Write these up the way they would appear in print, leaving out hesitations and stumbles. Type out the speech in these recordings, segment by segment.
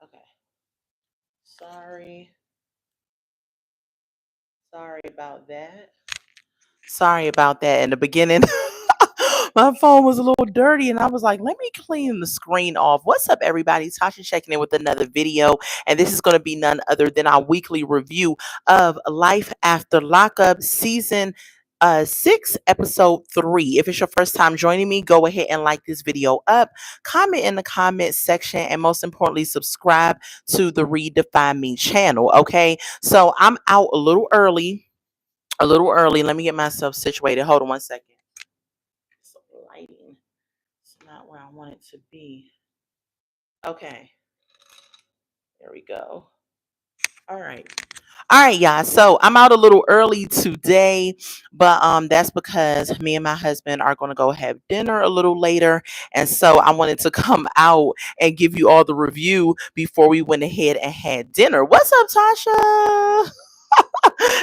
Okay. Sorry. Sorry about that. Sorry about that in the beginning. My phone was a little dirty and I was like, let me clean the screen off. What's up, everybody? Tasha checking in with another video. And this is going to be none other than our weekly review of Life After Lockup season 6, episode 3. If it's your first time joining me, go ahead and like this video up, comment in the comment section, and most importantly, subscribe to the Redefine Me channel. Okay, so I'm out a little early. A little early. Let me get myself situated. Hold on one second. So lighting. It's not where I want it to be. Okay. There we go. All right. All right, y'all. So I'm out a little early today, but that's because me and my husband are gonna go have dinner a little later. And so I wanted to come out and give you all the review before we went ahead and had dinner. What's up, Tasha?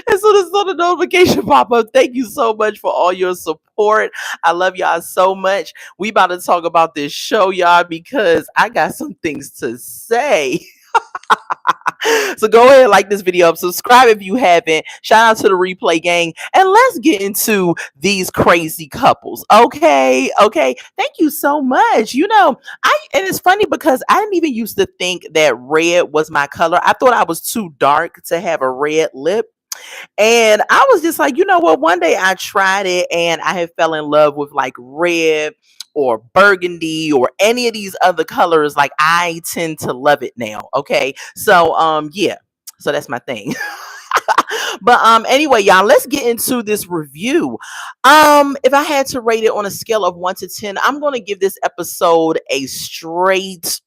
As soon as the notification pop up, thank you so much for all your support. I love y'all so much. We about to talk about this show, y'all, because I got some things to say. So go ahead and like this video up, subscribe if you haven't. Shout out to the replay gang, and let's get into these crazy couples. Okay. Thank you so much. And it's funny because I didn't even used to think that red was my color. I thought I was too dark to have a red lip. And I was just like, you know what? One day I tried it and I had fell in love with like red or burgundy or any of these other colors. Like I tend to love it now. Okay. So yeah. So that's my thing. But anyway, y'all, let's get into this review. If I had to rate it on a scale of 1 to 10, I'm gonna give this episode a straight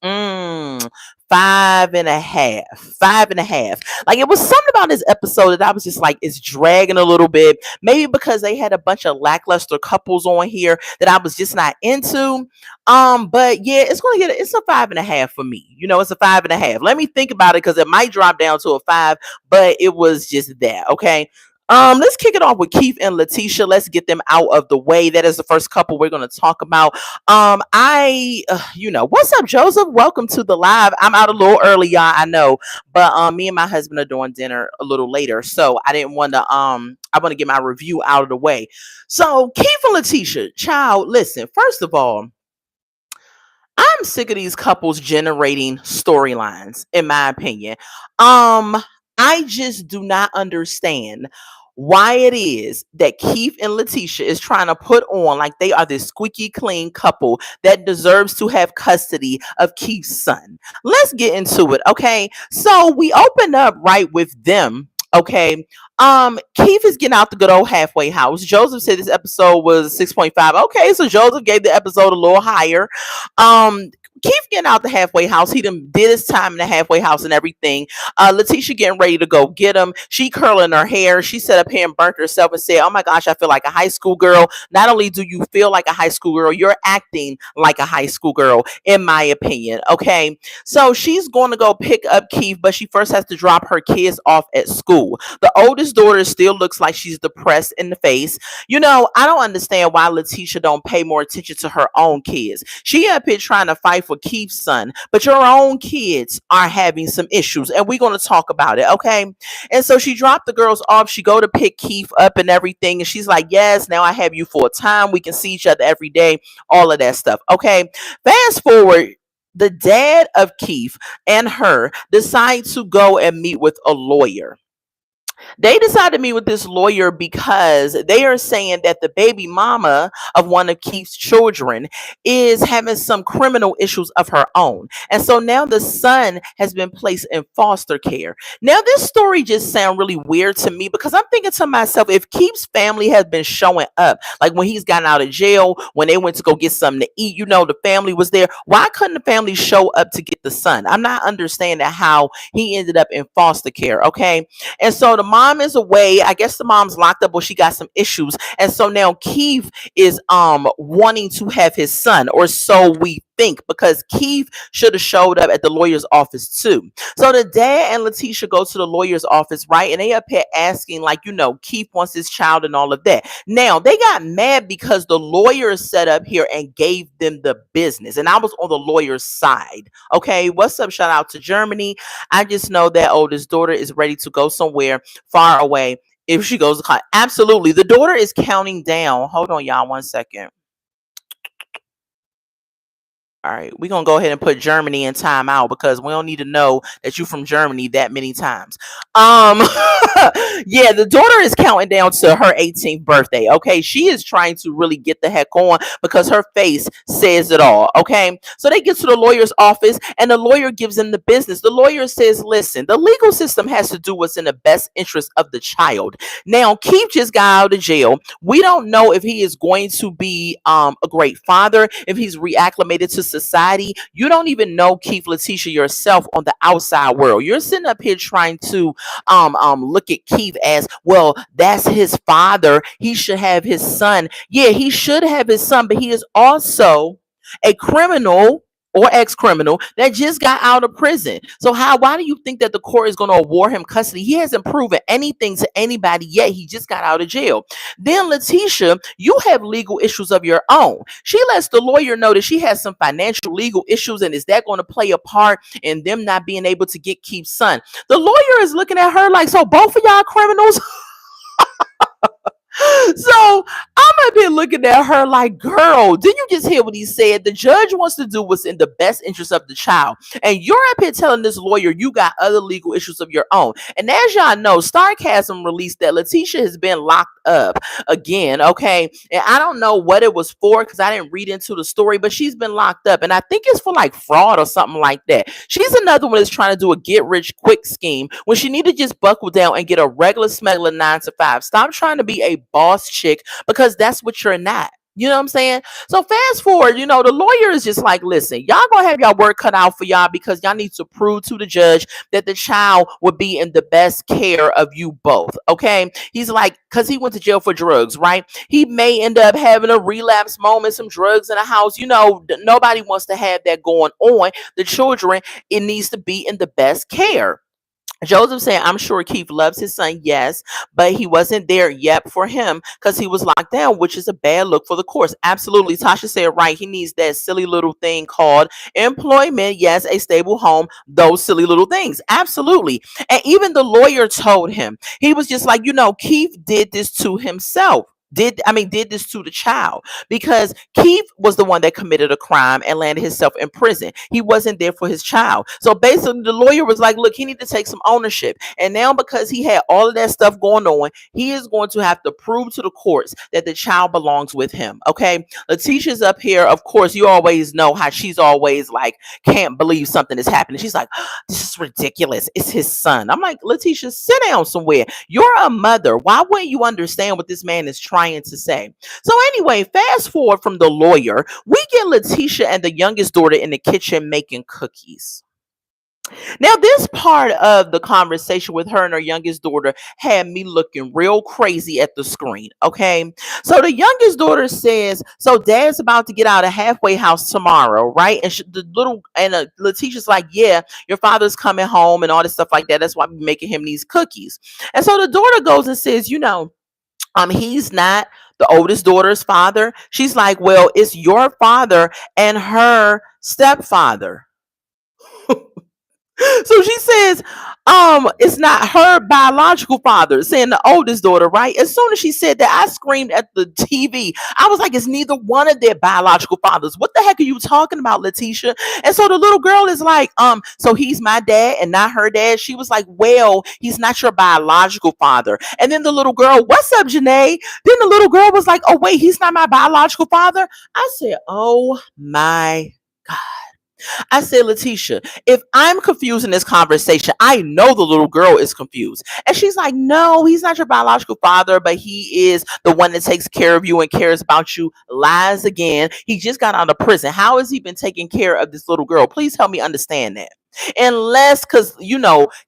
5.5. 5.5. Like it was something about this episode that I was just like, it's dragging a little bit. Maybe because they had a bunch of lackluster couples on here that I was just not into. But yeah, it's a 5.5 for me. It's a 5.5. Let me think about it because it might drop down to a 5, but it was just that. Okay. Let's kick it off with Keith and Letitia. Let's get them out of the way. That is the first couple we're going to talk about. What's up, Joseph? Welcome to the live. I'm out a little early, y'all. I know, but me and my husband are doing dinner a little later, so I didn't want to. I want to get my review out of the way. So Keith and Letitia, child, listen. First of all, I'm sick of these couples generating storylines, in my opinion. I just do not understand why it is that Keith and Letitia is trying to put on like they are this squeaky clean couple that deserves to have custody of Keith's son. Let's get into it, okay? So we open up right with them. Okay. Keith is getting out the good old halfway house. Joseph said this episode was 6.5. Okay, so Joseph gave the episode a little higher. Keith getting out the halfway house. He done did his time in the halfway house and everything. Letitia getting ready to go get him. She curling her hair. She sat up here and burnt herself and said, oh my gosh, I feel like a high school girl. Not only do you feel like a high school girl, you're acting like a high school girl, in my opinion. Okay. So she's going to go pick up Keith, but she first has to drop her kids off at school. The oldest daughter still looks like she's depressed in the face. I don't understand why Letitia don't pay more attention to her own kids. She up here trying to fight for Keith's son, but your own kids are having some issues, and we're going to talk about it, okay? And so she dropped the girls off. She go to pick Keith up and everything, and she's like, yes, now I have you full time. We can see each other every day, all of that stuff, okay? Fast forward, the dad of Keith and her decide to go and meet with a lawyer. They decided to meet with this lawyer because they are saying that the baby mama of one of Keith's children is having some criminal issues of her own. And so now the son has been placed in foster care. Now, this story just sounds really weird to me because I'm thinking to myself, if Keith's family has been showing up, like when he's gotten out of jail, when they went to go get something to eat, the family was there. Why couldn't the family show up to get the son? I'm not understanding how he ended up in foster care. Okay. And so the mom is away. I guess the mom's locked up or she got some issues. And so now Keith is wanting to have his son, or so we think, because Keith should have showed up at the lawyer's office too. So the dad and Letitia go to the lawyer's office, right? And they up here asking, like, Keith wants his child and all of that. Now, they got mad because the lawyer set up here and gave them the business. And I was on the lawyer's side. Okay, what's up? Shout out to Germany. I just know that oldest daughter is ready to go somewhere far away if she goes to college. Absolutely. The daughter is counting down. Hold on, y'all, 1 second. All right, we're gonna go ahead and put Germany in timeout because we don't need to know that you from Germany that many times. Um, yeah, the daughter is counting down to her 18th birthday. Okay, she is trying to really get the heck on because her face says it all. Okay, so they get to the lawyer's office and the lawyer gives them the business. The lawyer says, "Listen, the legal system has to do what's in the best interest of the child." Now, Keith just got out of jail. We don't know if he is going to be a great father, if he's reacclimated to society. You don't even know Keith, Letitia, yourself on the outside world. You're sitting up here trying to look at Keith as, well, that's his father. He should have his son. Yeah, he should have his son, but he is also a criminal or ex-criminal that just got out of prison. So why do you think that the court is going to award him custody? He hasn't proven anything to anybody yet. He just got out of jail. Then Letitia, you have legal issues of your own. She lets the lawyer know that she has some financial legal issues, and is that going to play a part in them not being able to get Keith's son? The lawyer is looking at her like, so both of y'all criminals? So I'm up here looking at her like, girl, didn't you just hear what he said? The judge wants to do what's in the best interest of the child. And you're up here telling this lawyer you got other legal issues of your own. And as y'all know, Sarcasm released that Letitia has been locked up again. Okay. And I don't know what it was for because I didn't read into the story, but she's been locked up. And I think it's for like fraud or something like that. She's another one that's trying to do a get rich quick scheme when she need to just buckle down and get a regular smuggler 9 to 5. Stop trying to be a boss chick because that's what you're not. You know what I'm saying? So fast forward, the lawyer is just like, listen, y'all gonna have y'all work cut out for y'all because y'all need to prove to the judge that the child would be in the best care of you both. Okay. He's like, because he went to jail for drugs, right? He may end up having a relapse moment, some drugs in the house. Nobody wants to have that going on. The children, it needs to be in the best care. Joseph said, I'm sure Keith loves his son, yes, but he wasn't there yet for him because he was locked down, which is a bad look for the course. Absolutely. Tasha said, right. He needs that silly little thing called employment. Yes, a stable home, those silly little things. Absolutely. And even the lawyer told him, he was just like, Keith did this to himself. Did this to the child because Keith was the one that committed a crime and landed himself in prison. He wasn't there for his child. So basically the lawyer was like, look, he need to take some ownership. And now because he had all of that stuff going on, he is going to have to prove to the courts that the child belongs with him. Okay. Letitia's up here. Of course, you always know how she's always like, can't believe something is happening. She's like, oh, this is ridiculous. It's his son. I'm like, Letitia, sit down somewhere. You're a mother. Why wouldn't you understand what this man is trying to say? So anyway, fast forward from the lawyer, we get Letitia and the youngest daughter in the kitchen making cookies. Now, this part of the conversation with her and her youngest daughter had me looking real crazy at the screen. Okay. So the youngest daughter says, so dad's about to get out of halfway house tomorrow, right? And Letitia's like, yeah, your father's coming home and all this stuff like that. That's why we're making him these cookies. And so the daughter goes and says, he's not the oldest daughter's father. She's like, well, it's your father and her stepfather. So she says, it's not her biological father, saying the oldest daughter, right? As soon as she said that, I screamed at the TV. I was like, it's neither one of their biological fathers. What the heck are you talking about, Letitia? And so the little girl is like, so he's my dad and not her dad. She was like, well, he's not your biological father. And then the little girl, what's up, Janae? Then the little girl was like, oh, wait, he's not my biological father. I said, oh my God. I said, Letitia, if I'm confused in this conversation, I know the little girl is confused. And she's like, no, he's not your biological father, but he is the one that takes care of you and cares about you. Lies again. He just got out of prison. How has he been taking care of this little girl? Please help me understand that. Unless, because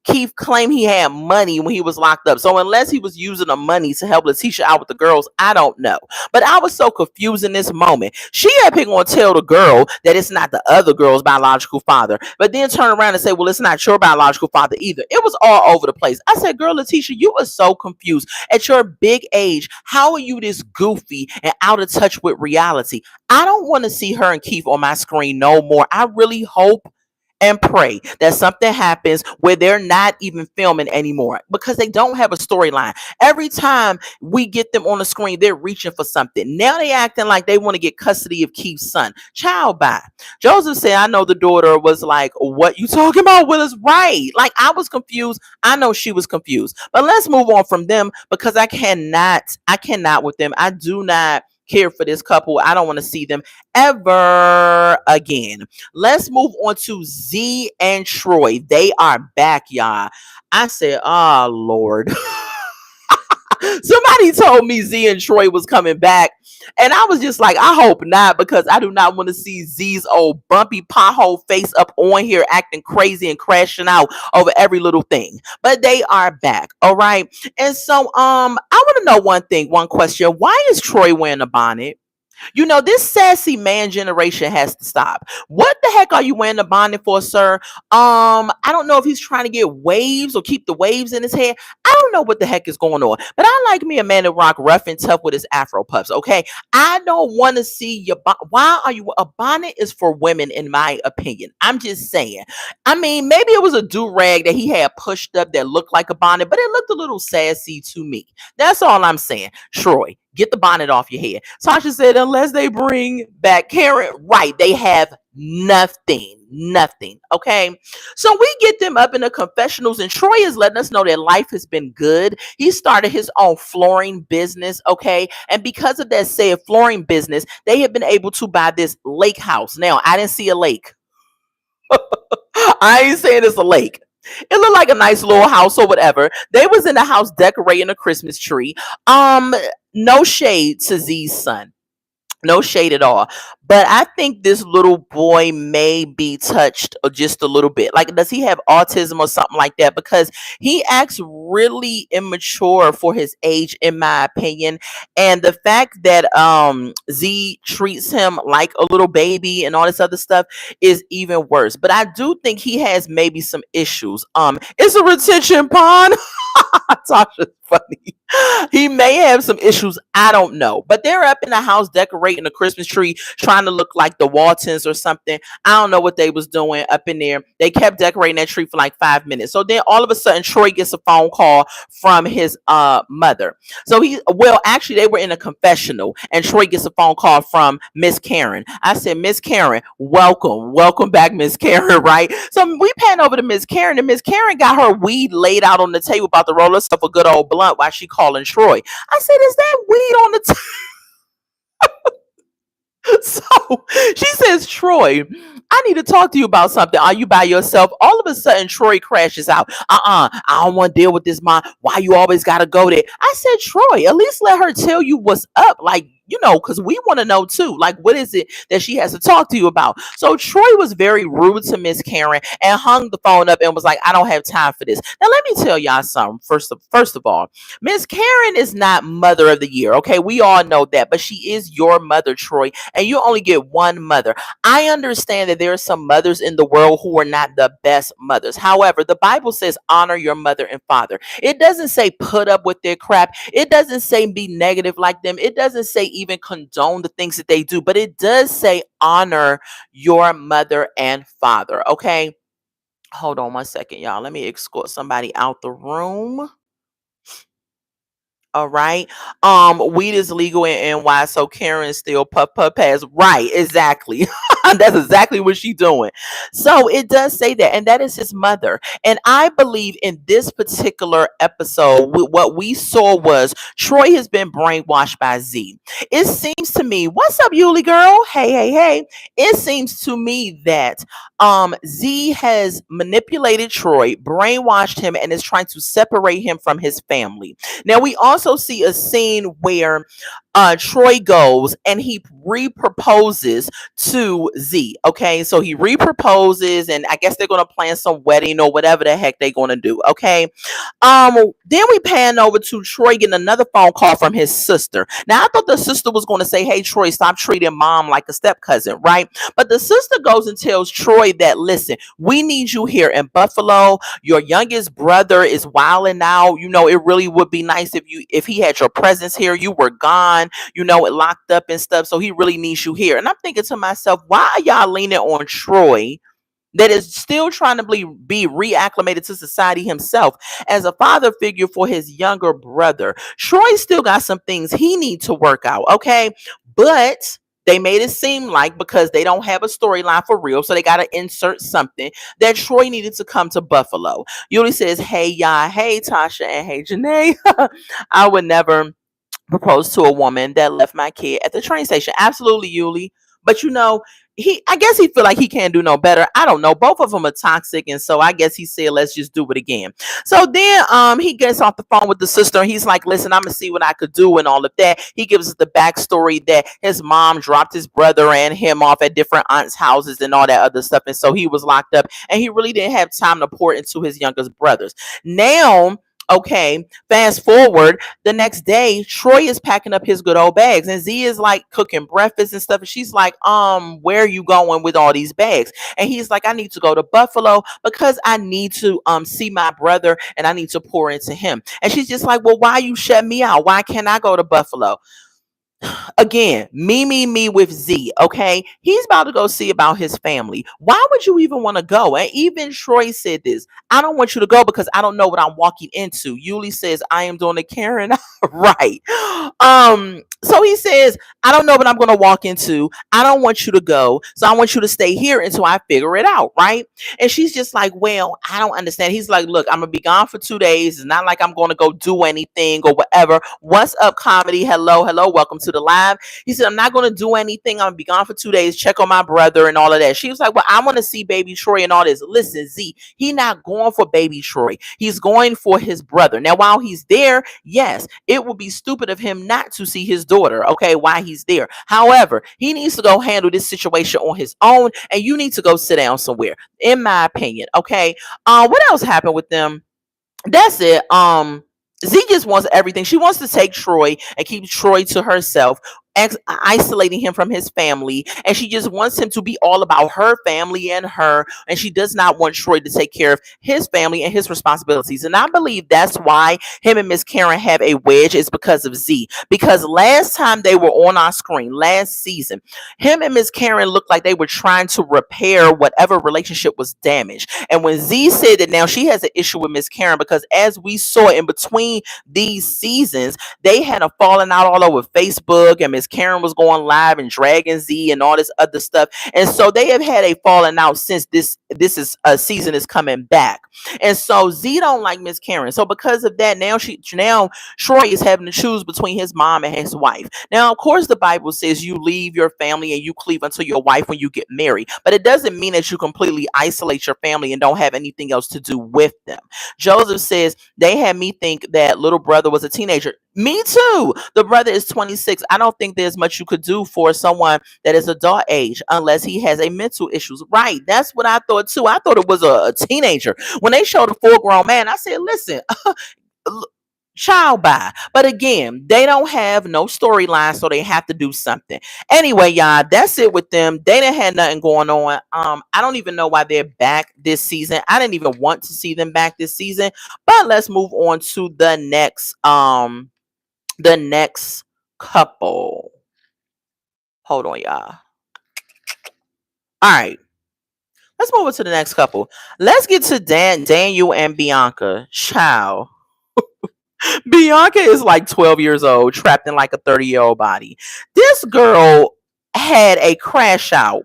Keith claimed he had money when he was locked up. So unless he was using the money to help Letitia out with the girls, I don't know. But I was so confused in this moment. She had been going to tell the girl that it's not the other girl's biological father, but then turn around and say, well, it's not your biological father either. It was all over the place. I said, girl, Letitia, you are so confused. At your big age, how are you this goofy and out of touch with reality? I don't want to see her and Keith on my screen no more. I really hope and pray that something happens where they're not even filming anymore, because they don't have a storyline. Every time we get them on the screen, they're reaching for something. Now they acting like they want to get custody of Keith's son. Child, bye. Joseph said, I know the daughter was like, what you talking about, Willis? Right. Like, I was confused. I know she was confused. But let's move on from them, because I cannot with them. I do not care for this couple. I don't want to see them ever again. Let's move on to Z and Troy. They are back, y'all. I said, oh Lord. Somebody told me Z and Troy was coming back. And I was just like, I hope not, because I do not want to see Z's old bumpy pothole face up on here acting crazy and crashing out over every little thing. But they are back. All right. And so I want to know one question. Why is Troy wearing a bonnet? This sassy man generation has to stop. What the heck are you wearing the bonnet for, sir? I don't know if he's trying to get waves or keep the waves in his hair. I don't know what the heck is going on. But I like me a man that rock rough and tough with his afro puffs, okay? I don't want to see your why are you a bonnet is for women, in my opinion. I'm just saying. I mean, maybe it was a do-rag that he had pushed up that looked like a bonnet, but it looked a little sassy to me. That's all I'm saying. Troy, get the bonnet off your head. Tasha said, unless they bring back Karen, right, they have nothing. Nothing. Okay. So we get them up in the confessionals, and Troy is letting us know that life has been good. He started his own flooring business. Okay. And because of that said flooring business, they have been able to buy this lake house. Now, I didn't see a lake. I ain't saying it's a lake. It looked like a nice little house or whatever. They was in the house decorating a Christmas tree. No shade to Z's son. No shade at all. But I think this little boy may be touched just a little bit. Like, does he have autism or something like that? Because he acts really immature for his age, in my opinion. And the fact that Z treats him like a little baby and all this other stuff is even worse. But I do think he has maybe some issues. It's a retention pond. Tasha's funny. He may have some issues. I don't know. But they're up in the house decorating a Christmas tree, trying to look like the Waltons or something. I don't know what they was doing up in there. They kept decorating that tree for like 5 minutes. So then all of a sudden, Troy gets a phone call from his mother. So actually, they were in a confessional, and Troy gets a phone call from Miss Karen. I said, Miss Karen, welcome back, Miss Karen, right? So we pan over to Miss Karen, and Miss Karen got her weed laid out on the table, about to roll herself a good old blunt while she calling Troy. I said, is that weed on the So she says, Troy, I need to talk to you about something. Are you by yourself? All of a sudden, Troy crashes out. I don't want to deal with this, mom. Why you always got to go there? I said, Troy, at least let her tell you what's up. Like, because we want to know too. Like, what is it that she has to talk to you about? So Troy was very rude to Miss Karen and hung the phone up and was like, I don't have time for this. Now, let me tell y'all something. First of all, Miss Karen is not mother of the year. Okay. We all know that, but she is your mother, Troy, and you only get one mother. I understand that there are some mothers in the world who are not the best mothers. However, the Bible says honor your mother and father. It doesn't say put up with their crap. It doesn't say be negative like them. It doesn't say even condone the things that they do, but it does say honor your mother and father. Okay. Hold on one second, y'all. Let me escort somebody out the room. All right. Weed is legal in NY, so Karen still puff pass. Right, exactly. That's exactly what she's doing. So it does say that, and that is his mother. And I believe in this particular episode, what we saw was Troy has been brainwashed by Z. It seems to me, what's up, Yuli girl? Hey. It seems to me that Z has manipulated Troy, brainwashed him, and is trying to separate him from his family. Now, we also see a scene where Troy goes and he reproposes to Z. Okay, so he reproposes, and I guess they're gonna plan some wedding or whatever the heck they're gonna do. Okay, then we pan over to Troy getting another phone call from his sister. Now I thought the sister was going to say, "Hey Troy, stop treating mom like a step cousin," right? But the sister goes and tells Troy that, "Listen, we need you here in Buffalo. Your youngest brother is wilding out. You know, it really would be nice if he had your presence here. You were gone, locked up and stuff. So he really needs you here." And I'm thinking to myself, why are y'all leaning on Troy, that is still trying to be reacclimated to society himself, as a father figure for his younger brother? Troy still got some things he needs to work out, okay? But they made it seem like, because they don't have a storyline for real, so they got to insert something, that Troy needed to come to Buffalo. Yuli says, "Hey, y'all. Hey, Tasha, and hey, Janae. I would never propose to a woman that left my kid at the train station." Absolutely, Yuli. But I guess he feel like he can't do no better. I don't know. Both of them are toxic, and so I guess he said, "Let's just do it again." So then he gets off the phone with the sister, and he's like, "Listen, I'm gonna see what I could do," and all of that. He gives us the backstory that his mom dropped his brother and him off at different aunts' houses and all that other stuff, and so he was locked up, and he really didn't have time to pour into his youngest brothers. Now, okay, fast forward the next day, Troy is packing up his good old bags, and Z is like cooking breakfast and stuff. And she's like, "Where are you going with all these bags?" And he's like, "I need to go to Buffalo because I need to see my brother, and I need to pour into him." And she's just like, "Well, why you shut me out? Why can't I go to Buffalo?" Again, me with Z. Okay, he's about to go see about his family. Why would you even want to go? And even Troy said this: "I don't want you to go because I don't know what I'm walking into." Yuli says, "I am doing a Karen." Right. So he says, "I don't know what I'm going to walk into. I don't want you to go, so I want you to stay here until I figure it out." Right. And she's just like, "Well, I don't understand." He's like, "Look, I'm gonna be gone for 2 days. It's not like I'm going to go do anything or whatever. What's up, comedy? Hello, hello, welcome to the live." He said, "I'm not going to do anything. I'm gonna be gone for 2 days. Check on my brother and all of that." She was like, "Well, I want to see baby Troy and all this." Listen, Z, he not going for baby Troy. He's going for his brother. Now, while he's there, yes, it would be stupid of him not to see his daughter, okay, while he's there. However, he needs to go handle this situation on his own, and you need to go sit down somewhere, in my opinion, okay? What else happened with them? That's it. Z just wants everything. She wants to take Troy and keep Troy to herself, isolating him from his family, and she just wants him to be all about her family and her, and she does not want Troy to take care of his family and his responsibilities. And I believe that's why him and Miss Karen have a wedge, is because of Z. Because last time they were on our screen, last season, him and Miss Karen looked like they were trying to repair whatever relationship was damaged. And when Z said that now she has an issue with Miss Karen, because as we saw in between these seasons, they had a falling out all over Facebook, and Miss Karen was going live and dragging Z and all this other stuff. And so they have had a falling out since this is a season is coming back. And so Z don't like Miss Karen. So because of that, now Troy is having to choose between his mom and his wife. Now, of course, the Bible says you leave your family and you cleave unto your wife when you get married. But it doesn't mean that you completely isolate your family and don't have anything else to do with them. Joseph says, "They had me think that little brother was a teenager." Me too. The brother is 26. I don't think there's much you could do for someone that is adult age unless he has a mental issues. Right. That's what I thought too. I thought it was a teenager. When they showed a full grown man, I said, "Listen, child by." But again, they don't have no storyline, so they have to do something. Anyway, y'all, that's it with them. They didn't have nothing going on. I don't even know why they're back this season. I didn't even want to see them back this season. But let's move on to the next couple. Hold on, y'all. All right. Let's move on to the next couple. Let's get to Daniel and Bianca. Ciao. Bianca is like 12 years old, trapped in like a 30-year-old body. This girl had a crash out.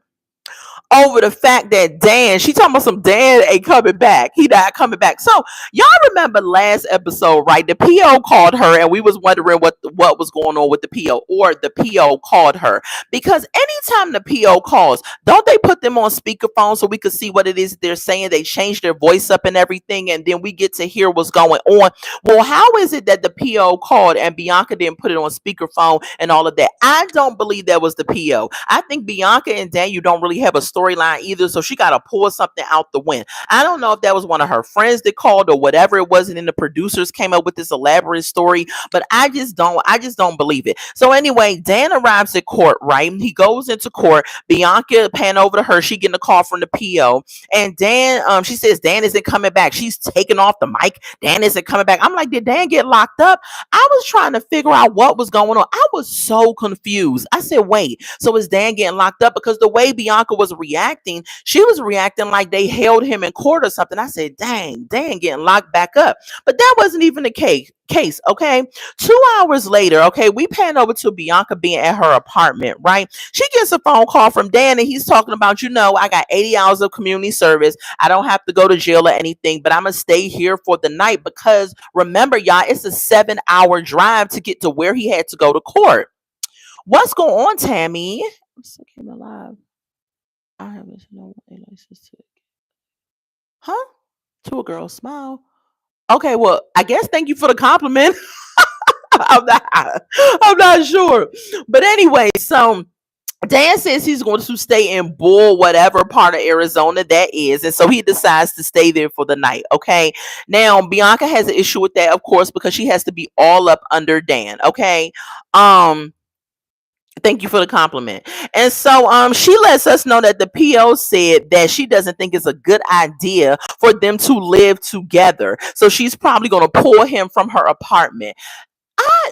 over the fact that Dan, she talking about some Dan ain't coming back. He not coming back. So y'all remember last episode, right? The PO called her and we was wondering what was going on with the PO, or the PO called her. Because anytime the PO calls, don't they put them on speakerphone so we could see what it is they're saying? They change their voice up and everything, and then we get to hear what's going on. Well, how is it that the PO called and Bianca didn't put it on speakerphone and all of that? I don't believe that was the PO. I think Bianca and Daniel don't really have a storyline either, so she got to pull something out the wind. I don't know if that was one of her friends that called or whatever it was, and then the producers came up with this elaborate story, but I just don't believe it. So anyway, Dan arrives at court, right? He goes into court. Bianca pan over to her. She getting a call from the PO, and Dan, she says Dan isn't coming back. She's taking off the mic. Dan isn't coming back. I'm like, did Dan get locked up? I was trying to figure out what was going on. I was so confused. I said, wait, so is Dan getting locked up? Because the way Bianca was reacting, she was reacting like they held him in court or something. I said, dang, Dan getting locked back up. But that wasn't even the case, okay? 2 hours later, okay, we pan over to Bianca being at her apartment, right? She gets a phone call from Dan and he's talking about, I got 80 hours of community service. I don't have to go to jail or anything, but I'm gonna stay here for the night because remember, y'all, it's a 7-hour drive to get to where he had to go to court. What's going on, Tammy? I'm still came alive. I haven't no license to. Huh? To a girl smile. Okay, well, I guess thank you for the compliment. I'm not sure. But anyway, so Dan says he's going to stay in Bull, whatever part of Arizona that is. And so he decides to stay there for the night. Okay. Now, Bianca has an issue with that, of course, because she has to be all up under Dan. Okay. Um, Thank you for the compliment. And so she lets us know that the PO said that she doesn't think it's a good idea for them to live together. So she's probably going to pull him from her apartment. I,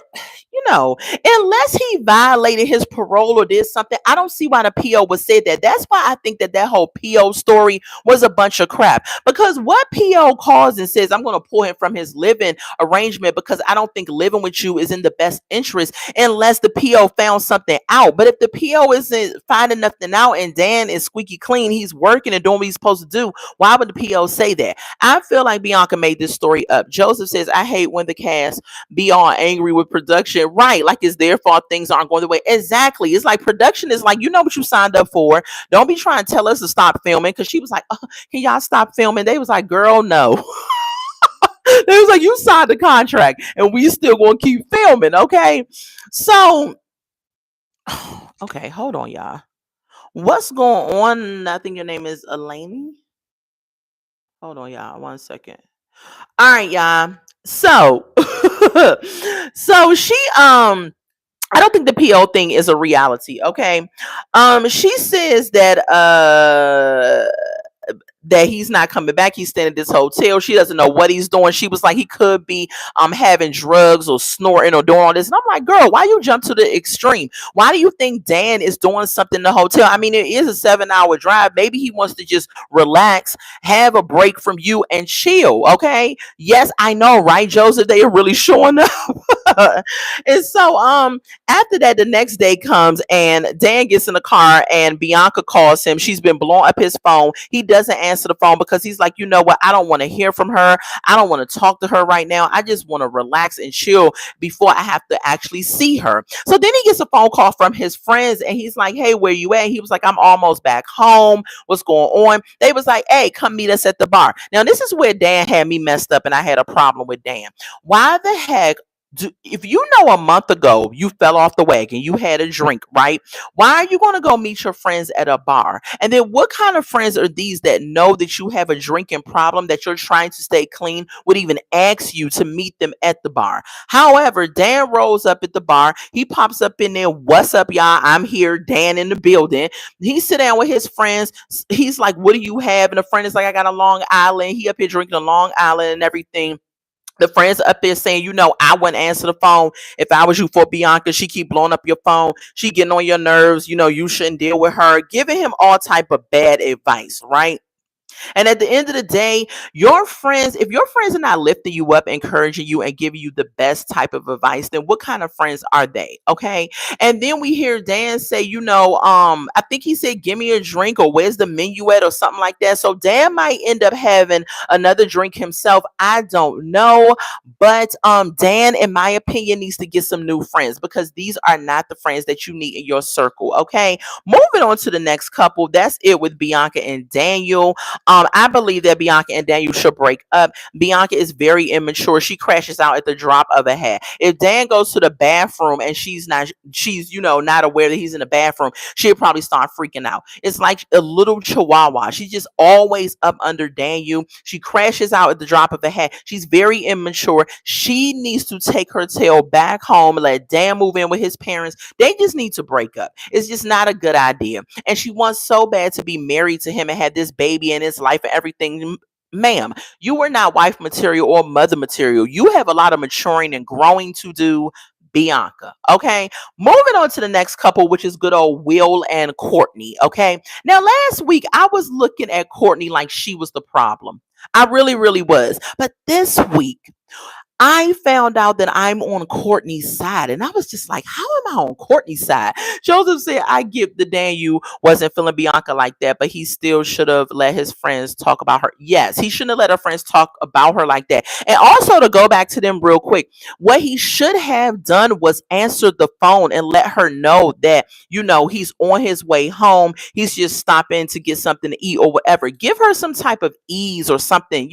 unless he violated his parole or did something, I don't see why the PO would say that. That's why I think that whole PO story was a bunch of crap. Because what PO calls and says, I'm going to pull him from his living arrangement because I don't think living with you is in the best interest unless the PO found something out. But if the PO isn't finding nothing out and Dan is squeaky clean, he's working and doing what he's supposed to do, why would the PO say that? I feel like Bianca made this story up. Joseph says, I hate when the cast be all angry with production, right? Like it's their fault things aren't going the way. Exactly. It's like production is like, you know what you signed up for. Don't be trying to tell us to stop filming. Because she was like, can y'all stop filming? They was like, girl, no. They was like, you signed the contract and we still gonna keep filming, okay? So, okay, hold on, y'all. What's going on? I think your name is Elaine. Hold on, y'all. 1 second. All right, y'all. So, so she I don't think the PO thing is a reality, okay? She says that he's not coming back. He's staying at this hotel. She doesn't know what he's doing. She was like, he could be having drugs or snorting or doing all this. And I'm like, girl, why you jump to the extreme? Why do you think Dan is doing something in the hotel? I mean, it is a 7-hour drive. Maybe he wants to just relax, have a break from you and chill. Okay. Yes, I know, right, Joseph? They are really showing up. And so after that, the next day comes and Dan gets in the car and Bianca calls him. She's been blowing up his phone. He doesn't answer the phone because he's like, you know what? I don't want to hear from her. I don't want to talk to her right now. I just want to relax and chill before I have to actually see her. So then he gets a phone call from his friends and he's like, hey, where you at? He was like, I'm almost back home. What's going on? They was like, hey, come meet us at the bar. Now, this is where Dan had me messed up and I had a problem with Dan. Why the heck if you know a month ago you fell off the wagon, you had a drink, right? Why are you going to go meet your friends at a bar? And then what kind of friends are these that know that you have a drinking problem, that you're trying to stay clean, would even ask you to meet them at the bar? However, Dan rolls up at the bar. He pops up in there. What's up, y'all? I'm here. Dan in the building. He sit down with his friends. He's like, what do you have? And the friend is like, I got a Long Island. He up here drinking a Long Island and everything. The friends up there saying, I wouldn't answer the phone if I was you for Bianca. She keep blowing up your phone. She getting on your nerves. You shouldn't deal with her. Giving him all type of bad advice, right? And at the end of the day, your friends, if your friends are not lifting you up, encouraging you, and giving you the best type of advice, then what kind of friends are they? Okay. And then we hear Dan say, I think he said, give me a drink, or where's the menu at, or something like that. So Dan might end up having another drink himself. I don't know. But Dan, in my opinion, needs to get some new friends, because these are not the friends that you need in your circle. Okay. Moving on to the next couple. That's it with Bianca and Daniel. I believe that Bianca and Daniel should break up. Bianca is very immature. She crashes out at the drop of a hat. If Dan goes to the bathroom and she's not aware that he's in the bathroom, she'll probably start freaking out. It's like a little chihuahua. She's just always up under Daniel. She crashes out at the drop of a hat. She's very immature. She needs to take her tail back home and let Dan move in with his parents. They just need to break up. It's just not a good idea. And she wants so bad to be married to him and have this baby in his life and everything. Ma'am, you were not wife material or mother material. You have a lot of maturing and growing to do, Bianca. Okay. Moving on to the next couple, which is good old Will and Courtney. Okay. Now, last week I was looking at Courtney like she was the problem. I really, really was. But this week, I found out that I'm on Courtney's side, and I was just like, how am I on Courtney's side? Joseph said, I get the Daniel wasn't feeling Bianca like that, but he still should have let his friends talk about her. Yes, he shouldn't have let her friends talk about her like that. And also, to go back to them real quick, what he should have done was answer the phone and let her know that, he's on his way home. He's just stopping to get something to eat or whatever. Give her some type of ease or something,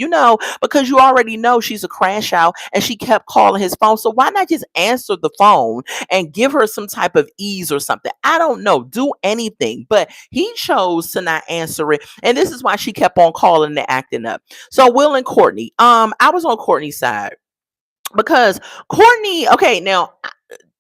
because you already know she's a crash out, and she kept calling his phone. So why not just answer the phone and give her some type of ease or something? I don't know. Do anything. But he chose to not answer it. And this is why she kept on calling and acting up. So Will and Courtney. I was on Courtney's side because Courtney, okay, now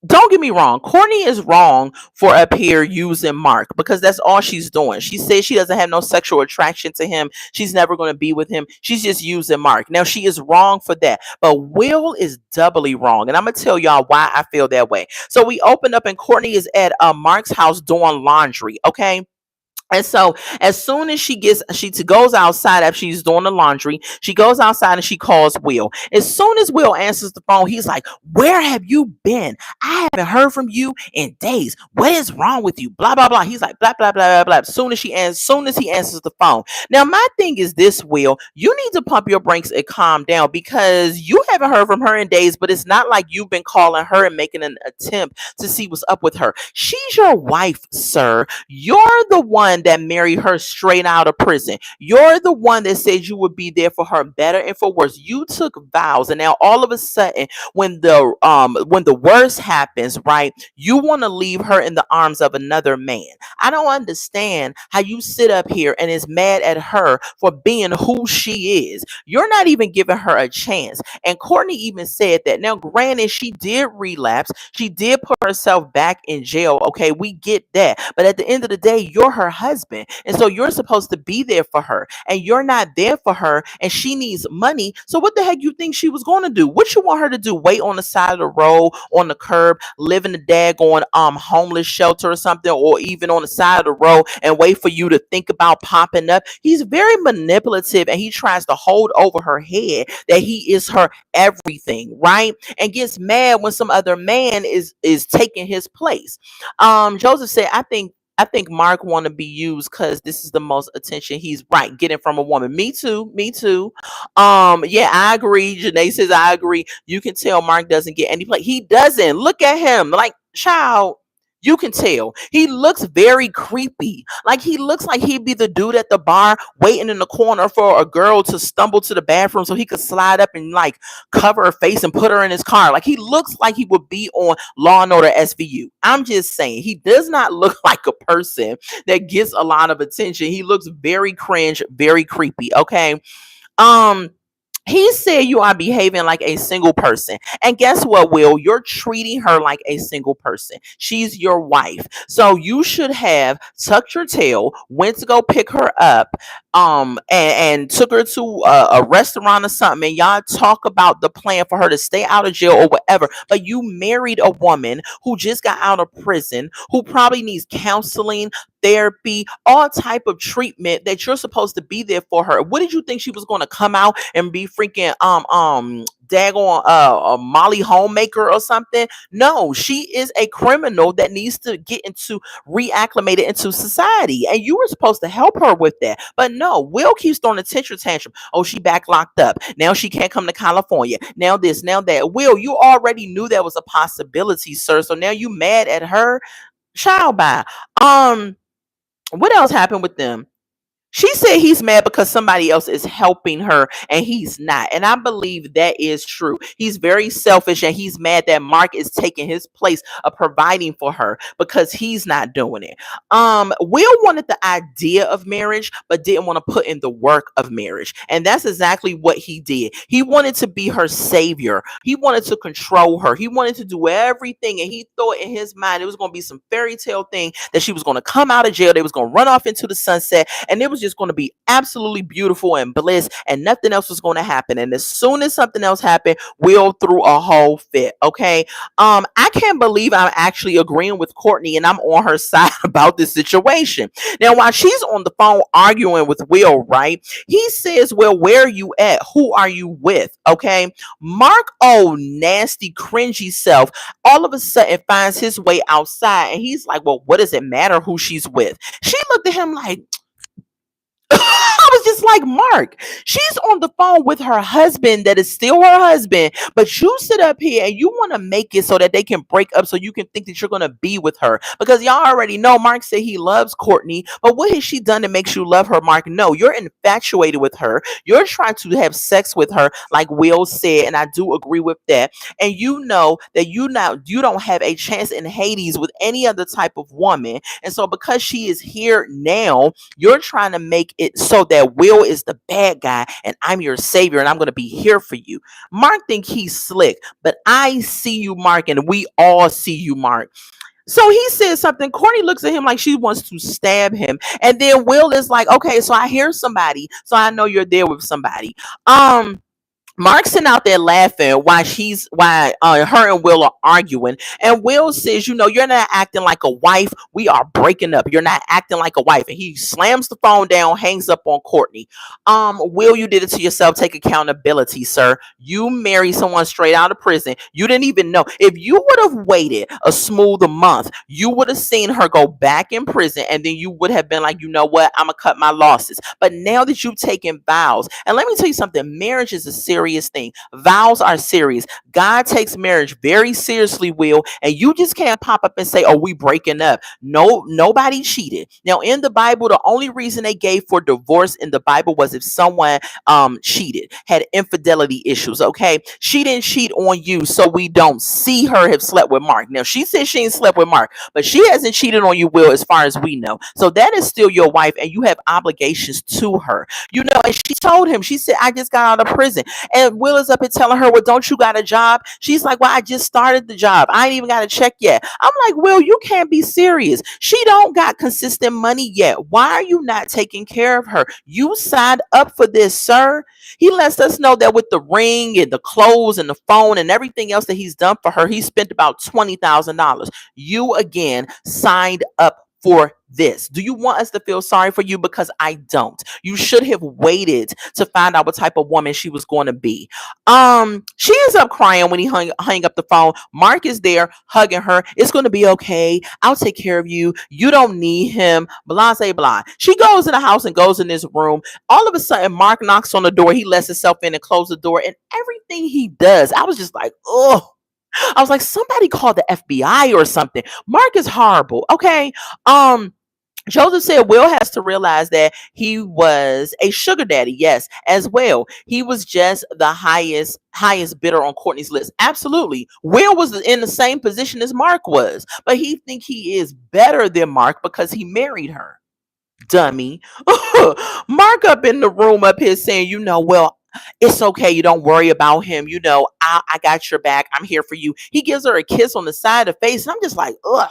don't get me wrong. Courtney is wrong for up here using Mark, because that's all she's doing. She says she doesn't have no sexual attraction to him. She's never going to be with him. She's just using Mark. Now, she is wrong for that. But Will is doubly wrong. And I'm going to tell y'all why I feel that way. So we open up and Courtney is at Mark's house doing laundry. Okay. And so as soon as she goes outside after she's doing the laundry, she goes outside and she calls Will. As soon as Will answers the phone, he's like, where have you been? I haven't heard from you in days. What is wrong with you? Blah, blah, blah. He's like, blah, blah, blah, blah, blah. As soon as he answers the phone. Now, my thing is this, Will, you need to pump your brakes and calm down, because you haven't heard from her in days, but it's not like you've been calling her and making an attempt to see what's up with her. She's your wife, sir. You're the one that married her straight out of prison. You're the one that said you would be there for her, better and for worse. You took vows, and now all of a sudden, when the worst happens, right, you want to leave her in the arms of another man. I don't understand how you sit up here and is mad at her for being who she is. You're not even giving her a chance. And Courtney even said that. Now, granted, she did relapse. She did put herself back in jail. Okay, we get that. But at the end of the day, you're her husband. And so you're supposed to be there for her. And you're not there for her. And she needs money. So what the heck you think she was going to do? What you want her to do? Wait on the side of the road, on the curb, live in the daggone homeless shelter or something, or even on the side of the road and wait for you to think about popping up? He's very manipulative, and he tries to hold over her head that he is her everything, right? And gets mad when some other man is taking his place. Joseph said, I think Mark want to be used because this is the most attention he's right getting from a woman. Me too. Me too. Yeah, I agree. Janae says I agree. You can tell Mark doesn't get any play. He doesn't. Look at him. Like, child. You can tell he looks very creepy. Like, he looks like he'd be the dude at the bar waiting in the corner for a girl to stumble to the bathroom so he could slide up and like cover her face and put her in his car. Like, he looks like he would be on Law and Order SVU. I'm just saying, he does not look like a person that gets a lot of attention. He looks very cringe, very creepy. Okay. Um, he said you are behaving like a single person. And guess what, Will? You're treating her like a single person. She's your wife. So you should have tucked your tail, went to go pick her up, and took her to a restaurant or something, and y'all talk about the plan for her to stay out of jail or whatever. But you married a woman who just got out of prison, who probably needs counseling, therapy, all type of treatment that you're supposed to be there for her. What did you think she was going to come out and be freaking daggone a Molly homemaker or something? No, she is a criminal that needs to get into reacclimated into society, and you were supposed to help her with that. But no, Will keeps throwing a tantrum. Oh, she back locked up now. She can't come to California now. This now that. Will, you already knew that was a possibility, sir. So now you mad at her? Child, by what else happened with them? She said he's mad because somebody else is helping her and he's not. And I believe that is true. He's very selfish and he's mad that Mark is taking his place of providing for her because he's not doing it. Will wanted the idea of marriage, but didn't want to put in the work of marriage. And that's exactly what he did. He wanted to be her savior. He wanted to control her. He wanted to do everything. And he thought in his mind it was going to be some fairy tale thing that she was going to come out of jail. They was going to run off into the sunset and it was just going to be absolutely beautiful and bliss and nothing else was going to happen. And as soon as something else happened, Will threw a whole fit. Okay. I can't believe I'm actually agreeing with Courtney and I'm on her side about this situation. Now, while she's on the phone arguing with Will, right? He says, well, where are you at? Who are you with? Okay. Mark, oh, nasty, cringy self, all of a sudden finds his way outside and he's like, well, what does it matter who she's with? She looked at him like, I was just like, Mark, she's on the phone with her husband that is still her husband, but you sit up here and you want to make it so that they can break up so you can think that you're going to be with her. Because y'all already know Mark said he loves Courtney, but what has she done that makes you love her, Mark? No, you're infatuated with her. You're trying to have sex with her, like Will said, and I do agree with that. And you know that you don't have a chance in Hades with any other type of woman. And so because she is here now, you're trying to make it so that Will is the bad guy and I'm your savior and I'm going to be here for you. Mark think he's slick, but I see you, Mark, and we all see you, Mark. So he says something. Courtney looks at him like she wants to stab him. And then Will is like, okay, so I hear somebody. So I know you're there with somebody. Mark's sitting out there laughing while her and Will are arguing. And Will says, you know, you're not acting like a wife. We are breaking up. You're not acting like a wife. And he slams the phone down, hangs up on Courtney. Will, you did it to yourself. Take accountability, sir. You married someone straight out of prison. You didn't even know. If you would have waited a smooth month, you would have seen her go back in prison. And then you would have been like, you know what? I'm going to cut my losses. But now that you've taken vows, and let me tell you something, marriage is a serious thing. Vows are serious. God takes marriage very seriously, Will, and you just can't pop up and say, oh, we breaking up. No, nobody cheated. Now, in the Bible, the only reason they gave for divorce in the Bible was if someone cheated, had infidelity issues. Okay. She didn't cheat on you, so we don't see her have slept with Mark. Now, she said she ain't slept with Mark, but she hasn't cheated on you, Will, as far as we know. So that is still your wife, and you have obligations to her. You know, and she told him, she said, I just got out of prison. And Will is up and telling her, well, don't you got a job? She's like, well, I just started the job. I ain't even got a check yet. I'm like, Will, you can't be serious. She don't got consistent money yet. Why are you not taking care of her? You signed up for this, sir. He lets us know that with the ring and the clothes and the phone and everything else that he's done for her, he spent about $20,000. You again signed up for this. Do you want us to feel sorry for you? Because I don't. You should have waited to find out what type of woman she was going to be. She ends up crying when he hung up the phone. Mark is there hugging her. It's going to be okay. I'll take care of you. You don't need him. Blah, blah, blah. She goes in the house and goes in this room. All of a sudden, Mark knocks on the door. He lets himself in and closes the door. And everything he does, I was just like, oh. I was like, somebody called the FBI or something. Mark is horrible. Okay. Joseph said Will has to realize that he was a sugar daddy, yes, as well. He was just the highest bidder on Courtney's list. Absolutely. Will was in the same position as Mark was, but he think he is better than Mark because he married her. Dummy. Mark up in the room up here saying, you know, well, it's okay. You don't worry about him. You know, I got your back. I'm here for you. He gives her a kiss on the side of the face. And I'm just like, ugh.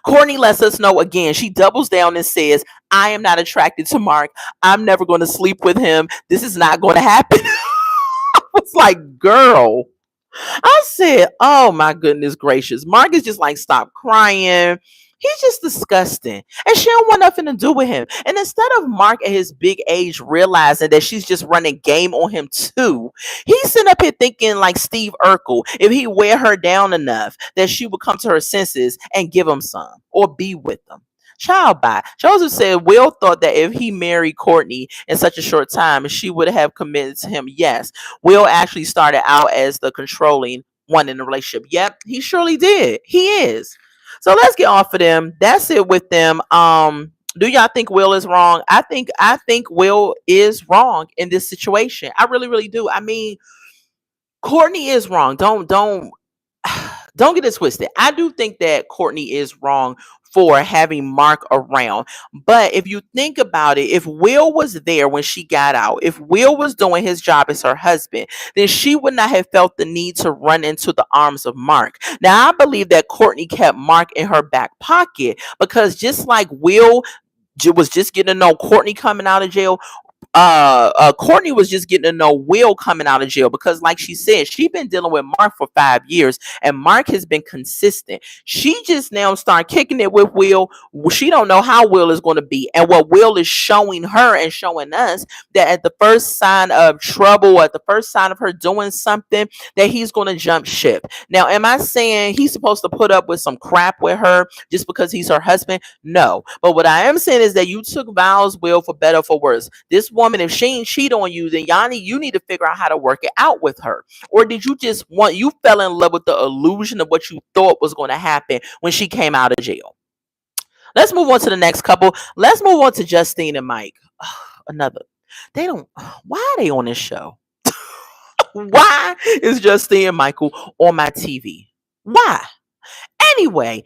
Courtney lets us know again. She doubles down and says, I am not attracted to Mark. I'm never going to sleep with him. This is not going to happen. I was like, girl. I said, oh my goodness gracious. Mark is just like, stop crying. He's just disgusting. And she don't want nothing to do with him. And instead of Mark at his big age realizing that she's just running game on him too, he's sitting up here thinking like Steve Urkel, if he wear her down enough, that she would come to her senses and give him some or be with them. Child by Joseph said Will thought that if he married Courtney in such a short time, she would have committed to him. Yes, Will actually started out as the controlling one in the relationship. Yep, he surely did. He is. So let's get off of them. That's it with them. Do y'all think Will is wrong? I think Will is wrong in this situation. I really, really do. I mean, Courtney is wrong. Don't get it twisted. I do think that Courtney is wrong for having Mark around. But if you think about it, if Will was there when she got out, if Will was doing his job as her husband, then she would not have felt the need to run into the arms of Mark. Now, I believe that Courtney kept Mark in her back pocket because just like Will was just getting to know Courtney coming out of jail, Courtney was just getting to know Will coming out of jail because, like she said, she been dealing with Mark for 5 years, and Mark has been consistent. She just now start kicking it with Will. She don't know how Will is going to be, and what Will is showing her and showing us that at the first sign of trouble, at the first sign of her doing something, that he's going to jump ship. Now, am I saying he's supposed to put up with some crap with her just because he's her husband? No, but what I am saying is that you took vows, Will, for better or for worse. This woman, if she ain't cheat on you, then Yanni, you need to figure out how to work it out with her. Or did you just want, you fell in love with the illusion of what you thought was going to happen when she came out of jail? Let's move on to the next couple. Let's move on to Justine and Mike. Another. They don't, why are they on this show? Why is Justine and Michael on my TV? Why? Anyway,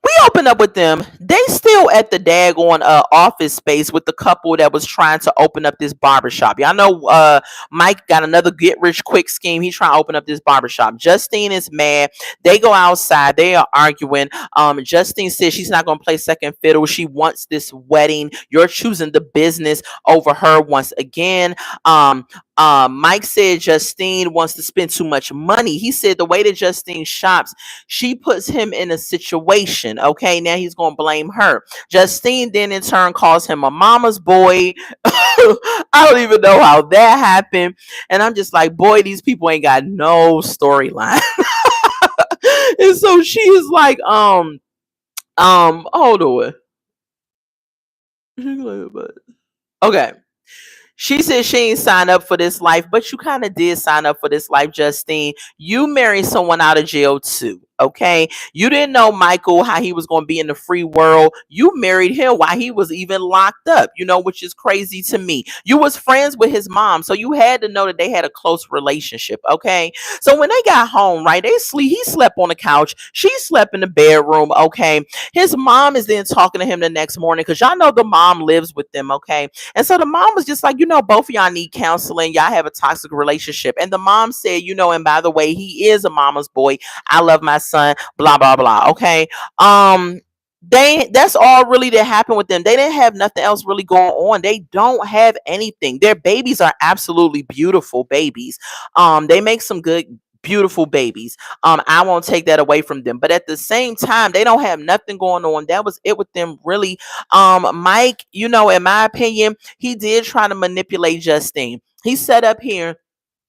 we open up with them. They still at the daggone office space with the couple that was trying to open up this barbershop. Y'all know Mike got another get rich quick scheme. He's trying to open up this barbershop. Justine is mad. They go outside. They are arguing. Justine says she's not going to play second fiddle. She wants this wedding. You're choosing the business over her once again. Mike said Justine wants to spend too much money. He said the way that Justine shops, she puts him in a situation. Okay, now he's gonna blame her. Justine then in turn calls him a mama's boy. I don't even know how that happened. And I'm just like, boy, these people ain't got no storyline. And so she is like, hold on. Okay. She said she ain't signed up for this life, but you kind of did sign up for this life, Justine. You married someone out of jail too. Okay. You didn't know Michael, how he was going to be in the free world. You married him while he was even locked up, which is crazy to me. You was friends with his mom, so you had to know that they had a close relationship. Okay. So when they got home, right, he slept on the couch. She slept in the bedroom. Okay. His mom is then talking to him the next morning because y'all know the mom lives with them. Okay. And so the mom was just like, both of y'all need counseling. Y'all have a toxic relationship. And the mom said, and by the way, he is a mama's boy. I love my son, blah, blah, blah. Okay. That's all really that happened with them. They didn't have nothing else really going on. They don't have anything. Their babies are absolutely beautiful babies. They make some good, beautiful babies. I won't take that away from them. But at the same time, they don't have nothing going on. That was it with them, really. Mike, in my opinion, he did try to manipulate Justine. He set up here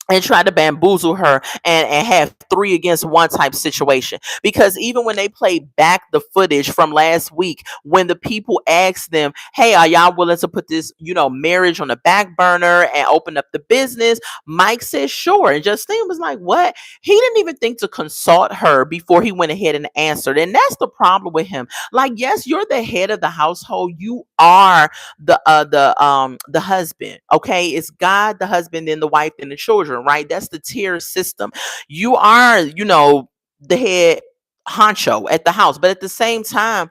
and try to bamboozle her and have 3 against 1 type situation. Because even when they played back the footage from last week, when the people asked them, hey, are y'all willing to put this, marriage on the back burner and open up the business? Mike said, sure. And Justine was like, what? He didn't even think to consult her before he went ahead and answered. And that's the problem with him. Like, yes, you're the head of the household. You are the husband. Okay. It's God, the husband, and the wife and the children. Right? That's the tier system. You are, the head honcho at the house. But at the same time,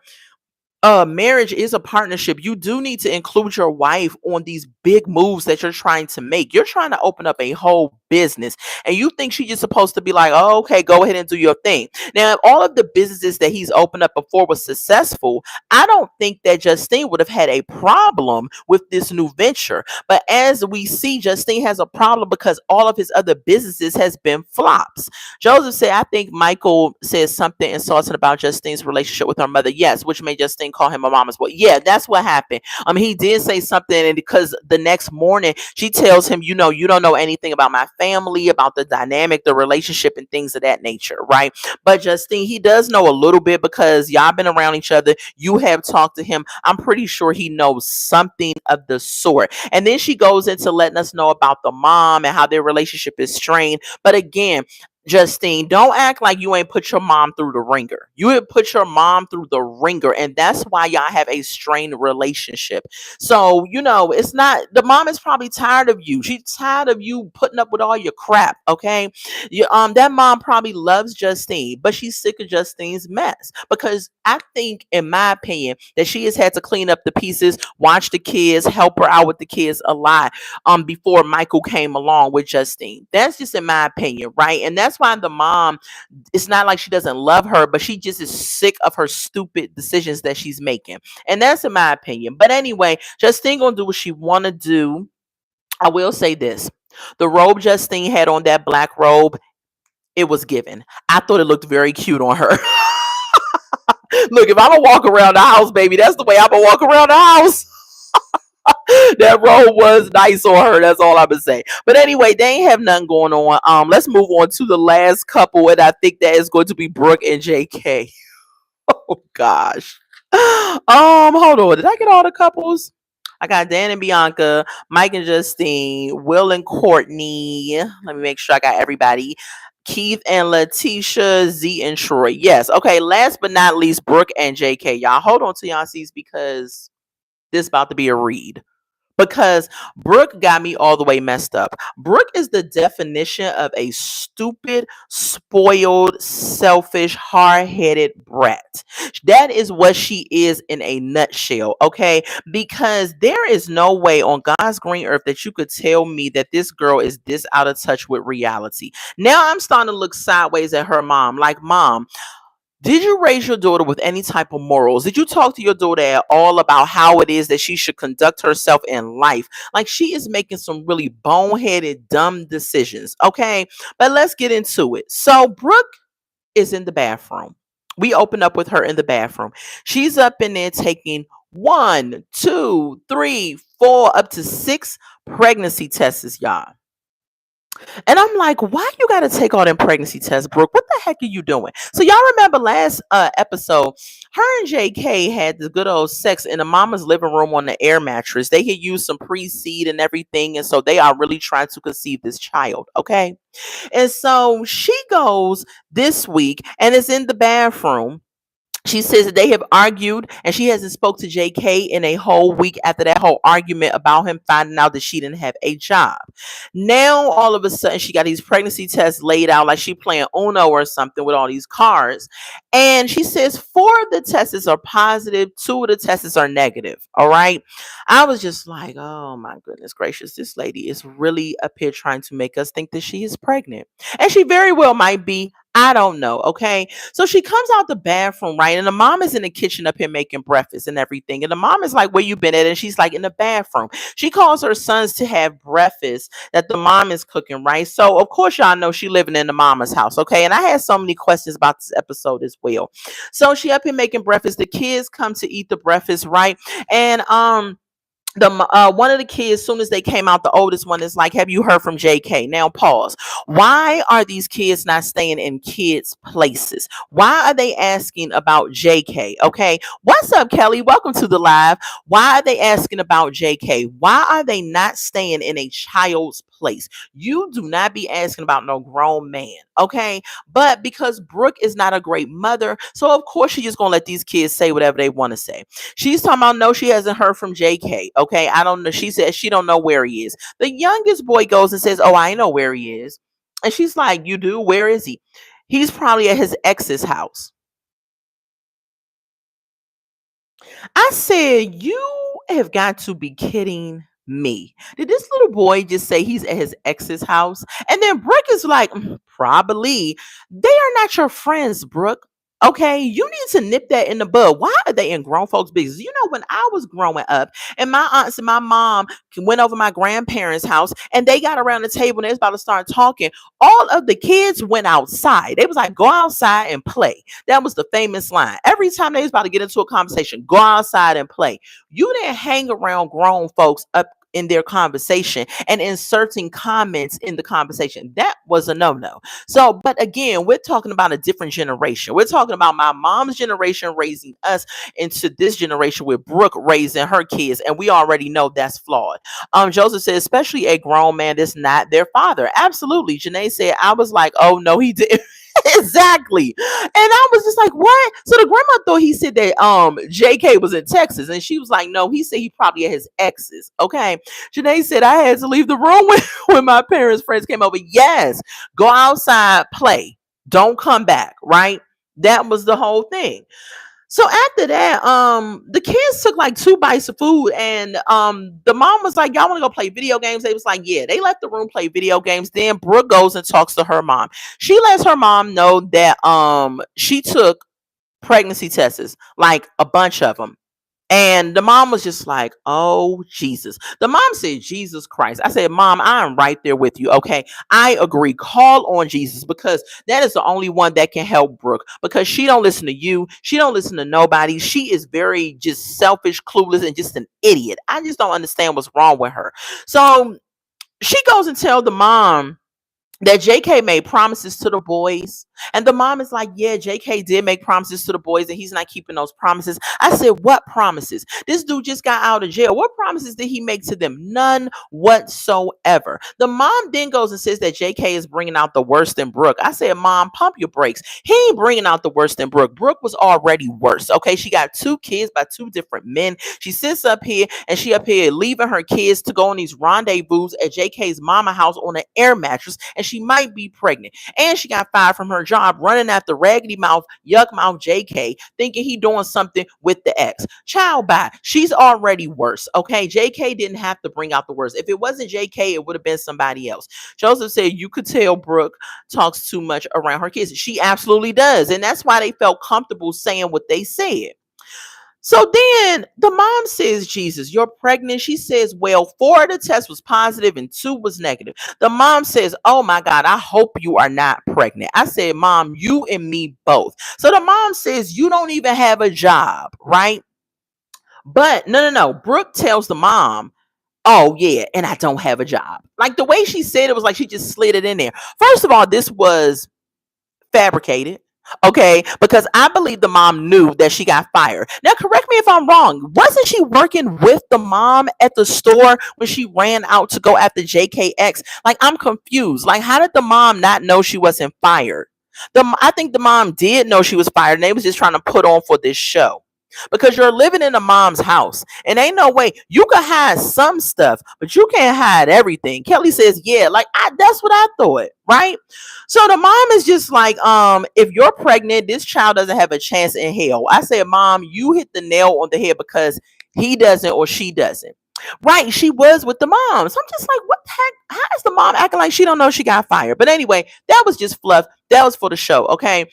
marriage is a partnership. You do need to include your wife on these big moves that you're trying to make. You're trying to open up a whole business. And you think she's just supposed to be like, oh, okay, go ahead and do your thing. Now, if all of the businesses that he's opened up before was successful, I don't think that Justine would have had a problem with this new venture. But as we see, Justine has a problem because all of his other businesses has been flops. Joseph said, I think Michael says something insulting about Justine's relationship with her mother. Yes, which made Justine call him a mama's boy. Yeah, that's what happened. He did say something, and because the next morning she tells him, you don't know anything about my family, about the dynamic, the relationship, and things of that nature, right? But Justine, he does know a little bit because y'all been around each other. You have talked to him. I'm pretty sure he knows something of the sort. And then she goes into letting us know about the mom and how their relationship is strained. But again, Justine, don't act like you ain't put your mom through the ringer. You have put your mom through the ringer, and that's why y'all have a strained relationship. So, it's not, the mom is probably tired of you. She's tired of you putting up with all your crap, okay? That mom probably loves Justine, but she's sick of Justine's mess because I think, in my opinion, that she has had to clean up the pieces, watch the kids, help her out with the kids a lot before Michael came along with Justine. That's just in my opinion, right? And that's why the mom, it's not like she doesn't love her, but she just is sick of her stupid decisions that she's making. And that's in my opinion. But anyway, Justine gonna do what she wanna do. I will say this. The robe Justine had on, that black robe, it was given. I thought it looked very cute on her. Look, if I'm gonna walk around the house, baby, that's the way I'm gonna walk around the house. That robe was nice on her. That's all I'm gonna say. But anyway, they ain't have nothing going on. Let's move on to the last couple, and I think that is going to be Brooke and JK. Oh gosh. Hold on. Did I get all the couples? I got Dan and Bianca, Mike and Justine, Will and Courtney. Let me make sure I got everybody. Keith and Letitia, Z and Troy. Yes. Okay. Last but not least, Brooke and JK. Y'all hold on to y'all seats because this about to be a read, because Brooke got me all the way messed up. Brooke is the definition of a stupid, spoiled, selfish, hard-headed brat. That is what she is in a nutshell, okay? Because there is no way on God's green earth that you could tell me that this girl is this out of touch with reality. Now I'm starting to look sideways at her mom. Like, mom, did you raise your daughter with any type of morals? Did you talk to your daughter at all about how it is that she should conduct herself in life? Like, she is making some really boneheaded, dumb decisions. Okay. But let's get into it. So, Brooke is in the bathroom. We open up with her in the bathroom. She's up in there taking 1, 2, 3, 4, up to 6 pregnancy tests, y'all. And I'm like, why you got to take all them pregnancy tests, Brooke? What the heck are you doing? So y'all remember last episode, her and JK had the good old sex in the mama's living room on the air mattress. They had used some pre-seed and everything, and so they are really trying to conceive this child, okay? And so she goes this week and is in the bathroom. She says that they have argued and she hasn't spoke to JK in a whole week after that whole argument about him finding out that she didn't have a job. Now all of a sudden she got these pregnancy tests laid out like she playing Uno or something with all these cards. And she says 4 of the tests are positive, 2 of the tests are negative. All right. I was just like, oh my goodness gracious, this lady is really up here trying to make us think that she is pregnant. And she very well might be. I don't know. Okay. So she comes out the bathroom, right? And the mom is in the kitchen up here making breakfast and everything. And the mom is like, where you been at? And she's like, in the bathroom. She calls her sons to have breakfast that the mom is cooking, right? So of course y'all know she living in the mama's house. Okay. And I had so many questions about this episode as well. So she up here making breakfast. The kids come to eat the breakfast, right? And the one of the kids, as soon as they came out, the oldest one is like, have you heard from JK? Now pause. Why are these kids not staying in kids places? Why are they asking about JK? Okay, what's up, Kelly? Welcome to the live. Why are they asking about JK? Why are they not staying in a child's place? You do not be asking about no grown man, okay? But because Brooke is not a great mother, so of course she's just gonna let these kids say whatever they want to say. She's talking about, no, she hasn't heard from JK. Okay, I don't know. She says she don't know where he is. The youngest boy goes and says, oh, I know where he is. And she's like, you do? Where is he? He's probably at his ex's house. I said, you have got to be kidding me. Did this little boy just say he's at his ex's house? And then Brooke is like, probably. They are not your friends, Brooke. Okay, you need to nip that in the bud. Why are they in grown folks' business? You know, when I was growing up, and my aunts and my mom went over my grandparents' house, and they got around the table and they was about to start talking. All of the kids went outside. They was like, "Go outside and play." That was the famous line. Every time they was about to get into a conversation, go outside and play. You didn't hang around grown folks up in their conversation and inserting comments in the conversation. That was a no-no. So, but again, we're talking about a different generation. We're talking about my mom's generation raising us into this generation with Brooke raising her kids, and we already know that's flawed. Joseph said, especially a grown man that's not their father. Absolutely. Janae said, I was like, oh no, he didn't. Exactly. And I was just like, what? So the grandma thought he said that JK was in Texas. And she was like, no, he said he probably had his exes. Okay. Janae said, I had to leave the room when my parents' friends came over. Yes. Go outside, play. Don't come back. Right. That was the whole thing. So after that, the kids took like 2 bites of food, and the mom was like, "Y'all want to go play video games?" They was like, "Yeah." They left the room, play video games. Then Brooke goes and talks to her mom. She lets her mom know that she took pregnancy tests, like a bunch of them. And the mom was just like, oh, Jesus. The mom said, Jesus Christ. I said, Mom, I'm right there with you. Okay. I agree. Call on Jesus, because that is the only one that can help Brooke, because she don't listen to you. She don't listen to nobody. She is very just selfish, clueless, and just an idiot. I just don't understand what's wrong with her. So she goes and tell the mom that JK made promises to the boys. And the mom is like, yeah, JK did make promises to the boys and he's not keeping those promises. I said, what promises? This dude just got out of jail. What promises did he make to them? None whatsoever. The mom then goes and says that JK is bringing out the worst in Brooke. I said, Mom, pump your brakes. He ain't bringing out the worst in Brooke. Brooke was already worse. Okay. She got 2 kids by 2 different men. She sits up here and she up here leaving her kids to go on these rendezvous at JK's mama house on an air mattress. And she might be pregnant. And she got fired from her job running after raggedy mouth, yuck mouth JK, thinking he doing something with the ex. Child, bye. She's already worse. Okay. JK didn't have to bring out the worst. If it wasn't JK, it would have been somebody else. Joseph said, you could tell Brooke talks too much around her kids. She absolutely does. And that's why they felt comfortable saying what they said. So then the mom says, Jesus, you're pregnant. She says, well, 4 of the tests was positive and 2 was negative. The mom says, oh my God, I hope you are not pregnant. I said, Mom, you and me both. So the mom says, you don't even have a job, right? But no. Brooke tells the mom, oh yeah, and I don't have a job. Like the way she said it was like she just slid it in there. First of all, this was fabricated. Okay, because I believe the mom knew that she got fired. Now, correct me if I'm wrong. Wasn't she working with the mom at the store when she ran out to go after JKX? Like, I'm confused. Like, how did the mom not know she wasn't fired? I think the mom did know she was fired, and they was just trying to put on for this show. Because you're living in a mom's house, and ain't no way you can hide some stuff, but you can't hide everything. Kelly says, yeah, like that's what I thought, right? So the mom is just like, if you're pregnant, this child doesn't have a chance in hell. I said, Mom, you hit the nail on the head, because he doesn't or she doesn't. Right, she was with the mom. So I'm just like, what the heck? How is the mom acting like she don't know she got fired? But anyway, that was just fluff. That was for the show, okay?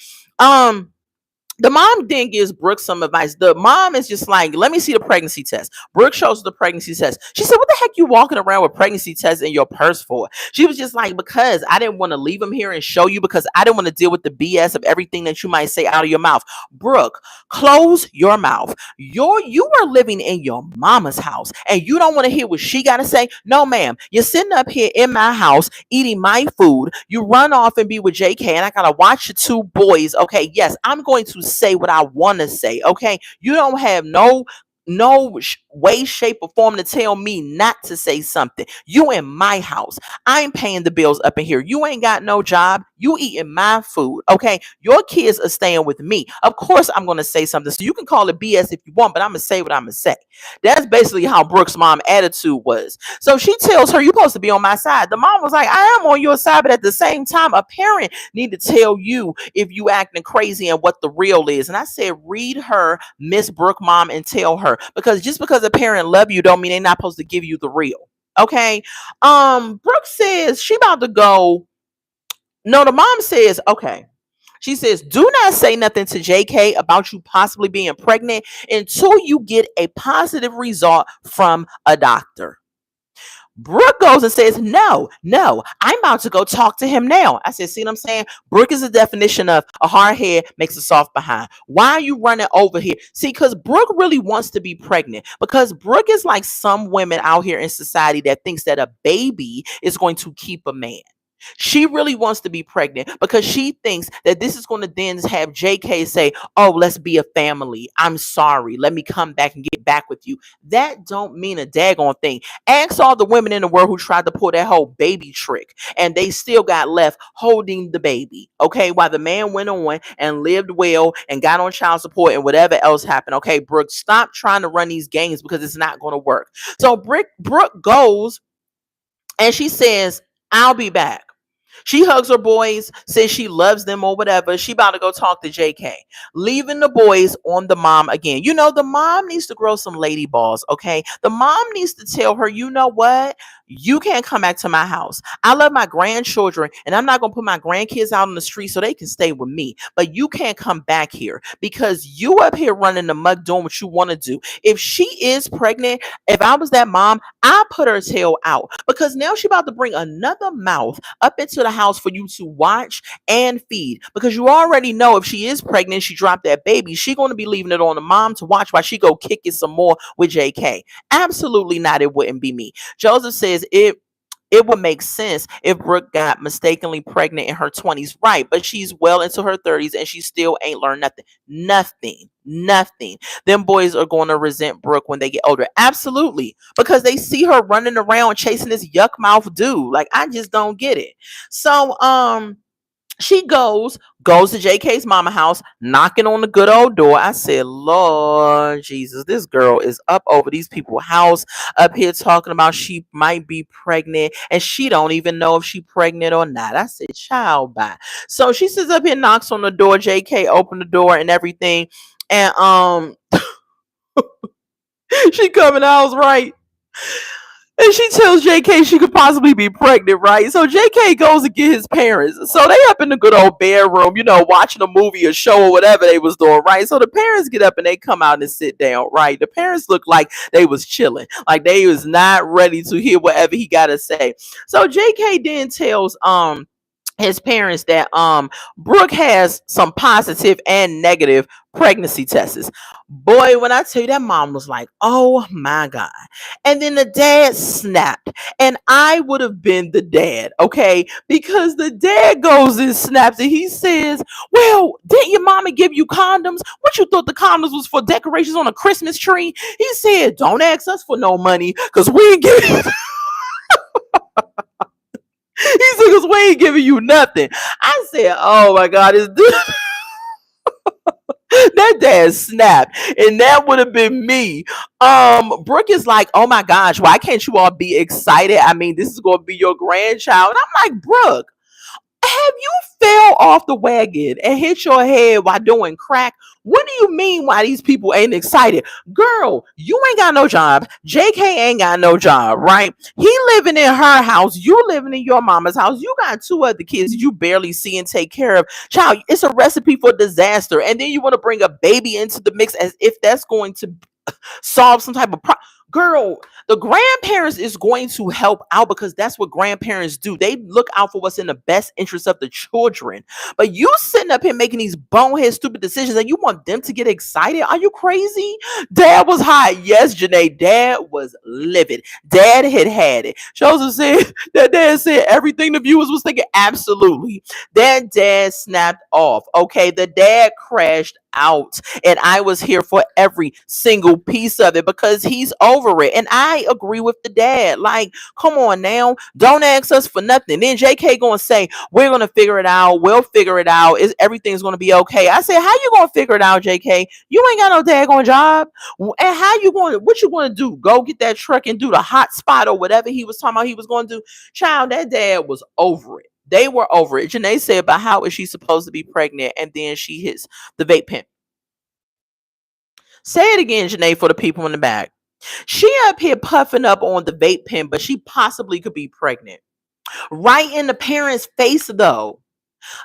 The mom then gives Brooke some advice. The mom is just like, let me see the pregnancy test. Brooke shows her the pregnancy test. She said, what the heck you walking around with pregnancy tests in your purse for? She was just like, because I didn't want to leave them here and show you, because I didn't want to deal with the BS of everything that you might say out of your mouth. Brooke, close your mouth. You are living in your mama's house and you don't want to hear what she got to say? No, ma'am. You're sitting up here in my house eating my food. You run off and be with JK and I got to watch the 2 boys. Okay, yes, I'm going to say what I want to say. Okay, you don't have no way, shape, or form to tell me not to say something. You in my house. I'm paying the bills up in here. You ain't got no job. You eating my food. Okay, your kids are staying with me. Of course, I'm going to say something. So you can call it BS if you want, but I'm going to say what I'm going to say. That's basically how Brooke's mom attitude was. So she tells her, you're supposed to be on my side. The mom was like, I am on your side, but at the same time, a parent need to tell you if you acting crazy and what the real is. And I said, read her Miss Brooke mom and tell her, because just because because a parent love you don't mean they're not supposed to give you the real. Okay. Brooke says she about to go. No, the mom says, okay. She says, do not say nothing to JK about you possibly being pregnant until you get a positive result from a doctor. Brooke goes and says, no, no, I'm about to go talk to him now. I said, see what I'm saying? Brooke is the definition of a hard head makes a soft behind. Why are you running over here? See, because Brooke really wants to be pregnant, because Brooke is like some women out here in society that thinks that a baby is going to keep a man. She really wants to be pregnant because she thinks that this is going to then have JK say, oh, let's be a family. I'm sorry. Let me come back and get back with you. That don't mean a daggone thing. Ask all the women in the world who tried to pull that whole baby trick and they still got left holding the baby. Okay. While the man went on and lived well and got on child support and whatever else happened. Okay. Brooke, stop trying to run these games because it's not going to work. So Brooke goes and she says, I'll be back. She hugs her boys, says she loves them or whatever. She about to go talk to JK, leaving the boys on the mom again. You know, the mom needs to grow some lady balls, okay? The mom needs to tell her, you know what? You can't come back to my house. I love my grandchildren, and I'm not going to put my grandkids out on the street so they can stay with me. But you can't come back here because you up here running the mug doing what you want to do. If she is pregnant, if I was that mom, I put her tail out because now she about to bring another mouth up into the house for you to watch and feed, because you already know if she is pregnant, she dropped that baby, she going to be leaving it on the mom to watch while she go kick it some more with JK. Absolutely not. It wouldn't be me. Joseph says it would make sense if Brooke got mistakenly pregnant in her 20s, right? But she's well into her 30s and she still ain't learned nothing. Nothing. Them boys are going to resent Brooke when they get older. Absolutely. Because they see her running around chasing this yuck mouth dude. Like, I just don't get it. So, she goes to JK's mama house, knocking on the good old door. I said, Lord Jesus, this girl is up over these people's house, up here talking about she might be pregnant, and she don't even know if she pregnant or not. I said, child, bye. So she sits up here, knocks on the door. JK opened the door and everything, and she coming out right. And she tells JK she could possibly be pregnant, right? So JK goes to get his parents. So they up in the good old bedroom, you know, watching a movie or show or whatever they was doing, right? So the parents get up and they come out and sit down, right? The parents look like they was chilling, like they was not ready to hear whatever he got to say. So JK then tells his parents that Brooke has some positive and negative pregnancy tests. Boy, when I tell you, that mom was like, oh my God. And then the dad snapped. And I would have been the dad, okay? Because the dad goes and snaps and he says, well, didn't your mama give you condoms? What you thought the condoms was for decorations on a Christmas tree? He said, don't ask us for no money because we ain't giving he said, because we ain't giving you nothing. I said, oh my God, is this that dad snapped, and that would have been me. Brooke is like, oh my gosh, why can't you all be excited? I mean, this is gonna be your grandchild. And I'm like, Brooke, have you fell off the wagon and hit your head while doing crack? What do you mean why these people ain't excited? Girl, you ain't got no job. JK ain't got no job, right? He living in her house. You living in your mama's house. You got two other kids you barely see and take care of. Child, it's a recipe for disaster. And then you want to bring a baby into the mix as if that's going to solve some type of problem. Girl, the grandparents is going to help out because that's what grandparents do. They look out for what's in the best interest of the children. But you sitting up here making these bonehead stupid decisions and you want them to get excited? Are you crazy? Dad was hot. Yes, Janae, dad was livid. Dad had it. Joseph said that dad said everything the viewers was thinking. Absolutely. That dad snapped off. Okay, the dad crashed out, and I was here for every single piece of it because he's over it. And I agree with the dad. Like, come on now, don't ask us for nothing. Then JK gonna say we're gonna figure it out. We'll figure it out. Everything's gonna be okay? I said, how you gonna figure it out, JK? You ain't got no daggone job. And how you going? What you gonna do? Go get that truck and do the hot spot or whatever he was talking about he was gonna do? Child, that dad was over it. They were over it. Janae said, about how is she supposed to be pregnant? And then she hits the vape pen. Say it again, Janae, for the people in the back. She up here puffing up on the vape pen, but she possibly could be pregnant. Right in the parents' face, though.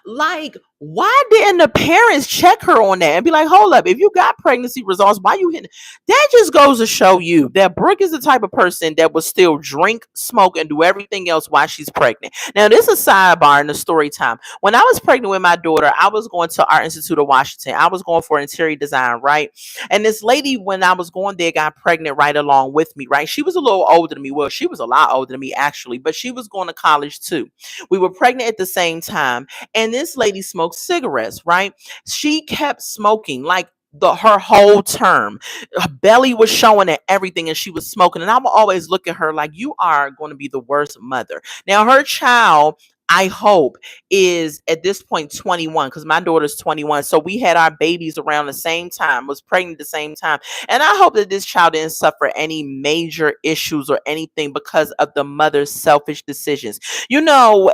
Like, why didn't the parents check her on that and be like, hold up, if you got pregnancy results, why you hitting? That just goes to show you that Brooke is the type of person that will still drink, smoke, and do everything else while she's pregnant. Now, this is a sidebar in the story time. When I was pregnant with my daughter, I was going to Art Institute of Washington. I was going for interior design, right? And this lady, when I was going there, got pregnant right along with me, right? She was a little older than me. Well, she was a lot older than me, actually, but she was going to college too. We were pregnant at the same time. And this lady smoked cigarettes, right? She kept smoking like her whole term. Her belly was showing and everything, and she was smoking. And I would always look at her like, you are going to be the worst mother. Now, her child, I hope, is at this point 21, because my daughter's 21. So we had our babies around the same time, was pregnant at the same time. And I hope that this child didn't suffer any major issues or anything because of the mother's selfish decisions. You know,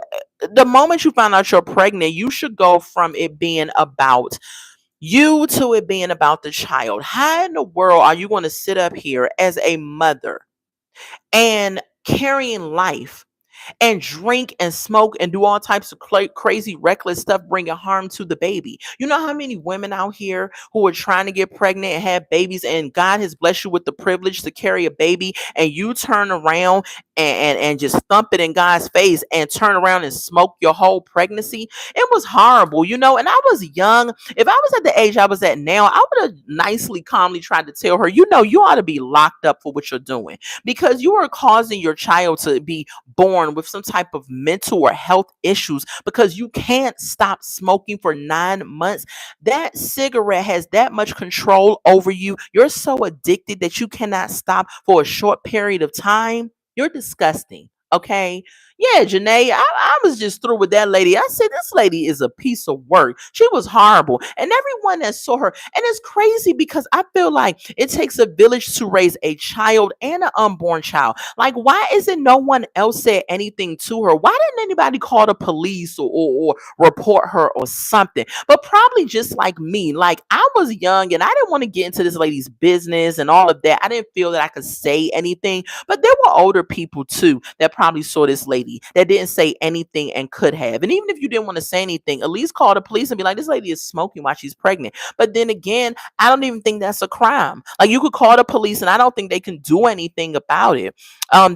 the moment you find out you're pregnant, you should go from it being about you to it being about the child. How in the world are you going to sit up here as a mother and carrying life and drink and smoke and do all types of crazy, reckless stuff, bringing harm to the baby? You know how many women out here who are trying to get pregnant and have babies, and God has blessed you with the privilege to carry a baby, and you turn around and just thump it in God's face and turn around and smoke your whole pregnancy? It was horrible, you know. And I was young. If I was at the age I was at now, I would have nicely, calmly tried to tell her, you know, you ought to be locked up for what you're doing, because you are causing your child to be born with some type of mental or health issues because you can't stop smoking for 9 months. That cigarette has that much control over you. You're so addicted that you cannot stop for a short period of time. You're disgusting. Okay. Yeah, Janae, I was just through with that lady. I said, this lady is a piece of work. She was horrible. And everyone that saw her, and it's crazy because I feel like it takes a village to raise a child and an unborn child. Like, why isn't no one else said anything to her? Why didn't anybody call the police or report her or something? But probably just like me, like I was young and I didn't want to get into this lady's business and all of that. I didn't feel that I could say anything. But there were older people too that probably saw this lady that didn't say anything and could have. And even if you didn't want to say anything, at least call the police and be like, this lady is smoking while she's pregnant. But then again, I don't even think that's a crime. Like, you could call the police and I don't think they can do anything about it.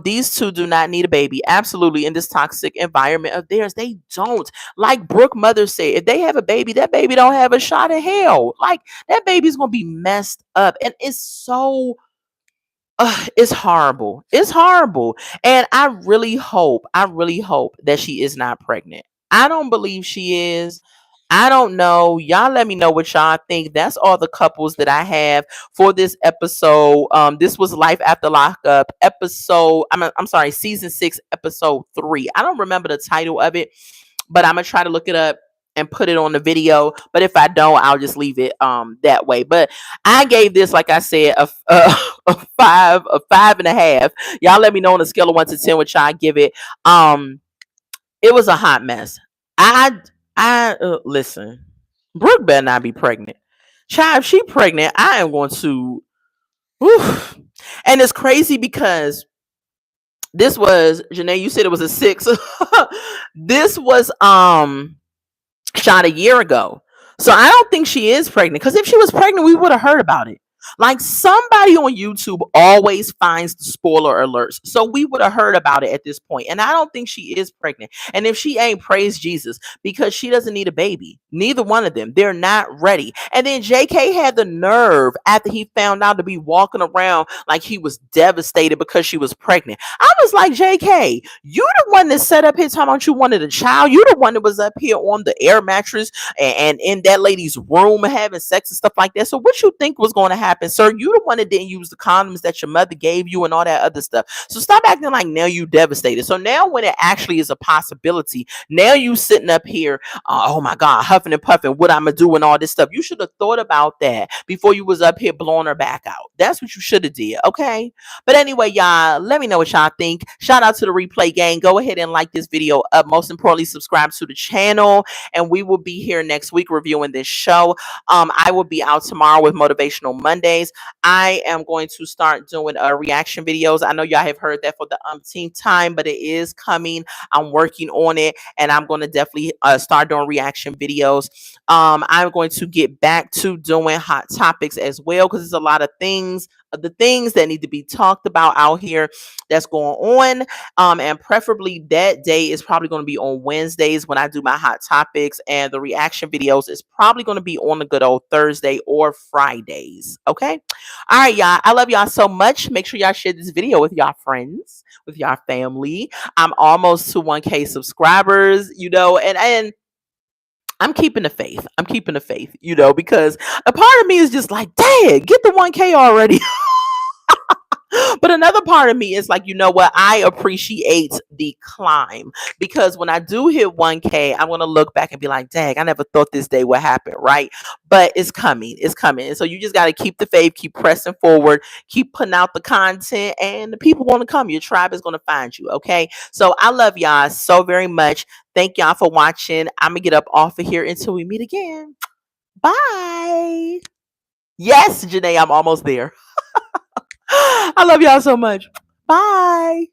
These two do not need a baby. Absolutely. In this toxic environment of theirs, they don't. Like Brooke mother said, if they have a baby, that baby don't have a shot in hell. Like, that baby's gonna be messed up. And it's so it's horrible. It's horrible. And I really hope that she is not pregnant. I don't believe she is. I don't know. Y'all let me know what y'all think. That's all the couples that I have for this episode. This was Life After Lockup episode. I'm sorry, season 6, episode 3. I don't remember the title of it, but I'm gonna try to look it up and put it on the video. But if I don't, I'll just leave it that way. But I gave this, like I said, a 5.5. Y'all let me know on a scale of 1 to 10 what y'all give it. It was a hot mess. I listen. Brooke better not be pregnant. Child, if she pregnant, I am going to. Whew. And it's crazy because this was, Janae, you said it was a 6. This was shot a year ago. So I don't think she is pregnant, because if she was pregnant, we would have heard about it. Like, somebody on YouTube always finds the spoiler alerts. So we would have heard about it at this point. And I don't think she is pregnant. And if she ain't, praise Jesus, because she doesn't need a baby. Neither one of them. They're not ready. And then JK had the nerve, after he found out, to be walking around like he was devastated because she was pregnant. I was like, JK, you the one that set up here talking about you wanted a child. You the one that was up here on the air mattress and in that lady's room having sex and stuff like that. So what you think was going to happen, sir? You the one that didn't use the condoms that your mother gave you and all that other stuff. So stop acting like now you devastated. So now when it actually is a possibility, now you sitting up here, oh my God, huffing and puffing, what I'm gonna do and all this stuff. You should have thought about that before you was up here blowing her back out. That's what you should have did, okay? But anyway, y'all, let me know what y'all think. Shout out to the replay gang. Go ahead and like this video up. Most importantly, subscribe to the channel, and we will be here next week reviewing this show. I will be out tomorrow with Motivational Monday. Mondays, I am going to start doing reaction videos. I know y'all have heard that for the umpteenth time, but it is coming. I'm working on it, and I'm going to definitely start doing reaction videos. I'm going to get back to doing hot topics as well, because there's a lot of things, the things that need to be talked about out here that's going on. And preferably that day is probably going to be on Wednesdays when I do my hot topics, and the reaction videos is probably going to be on the good old Thursday or Fridays. Okay. All right, y'all. I love y'all so much. Make sure y'all share this video with y'all friends, with y'all family. I'm almost to 1K subscribers, and I'm keeping the faith. I'm keeping the faith, because a part of me is just like, dang, get the 1K already. But another part of me is like, you know what? I appreciate the climb, because when I do hit 1K, I'm going to look back and be like, dang, I never thought this day would happen, right? But it's coming. It's coming. And so you just got to keep the faith, keep pressing forward, keep putting out the content, and the people want to come. Your tribe is going to find you, okay? So I love y'all so very much. Thank y'all for watching. I'm going to get up off of here until we meet again. Bye. Yes, Janae, I'm almost there. I love y'all so much. Bye.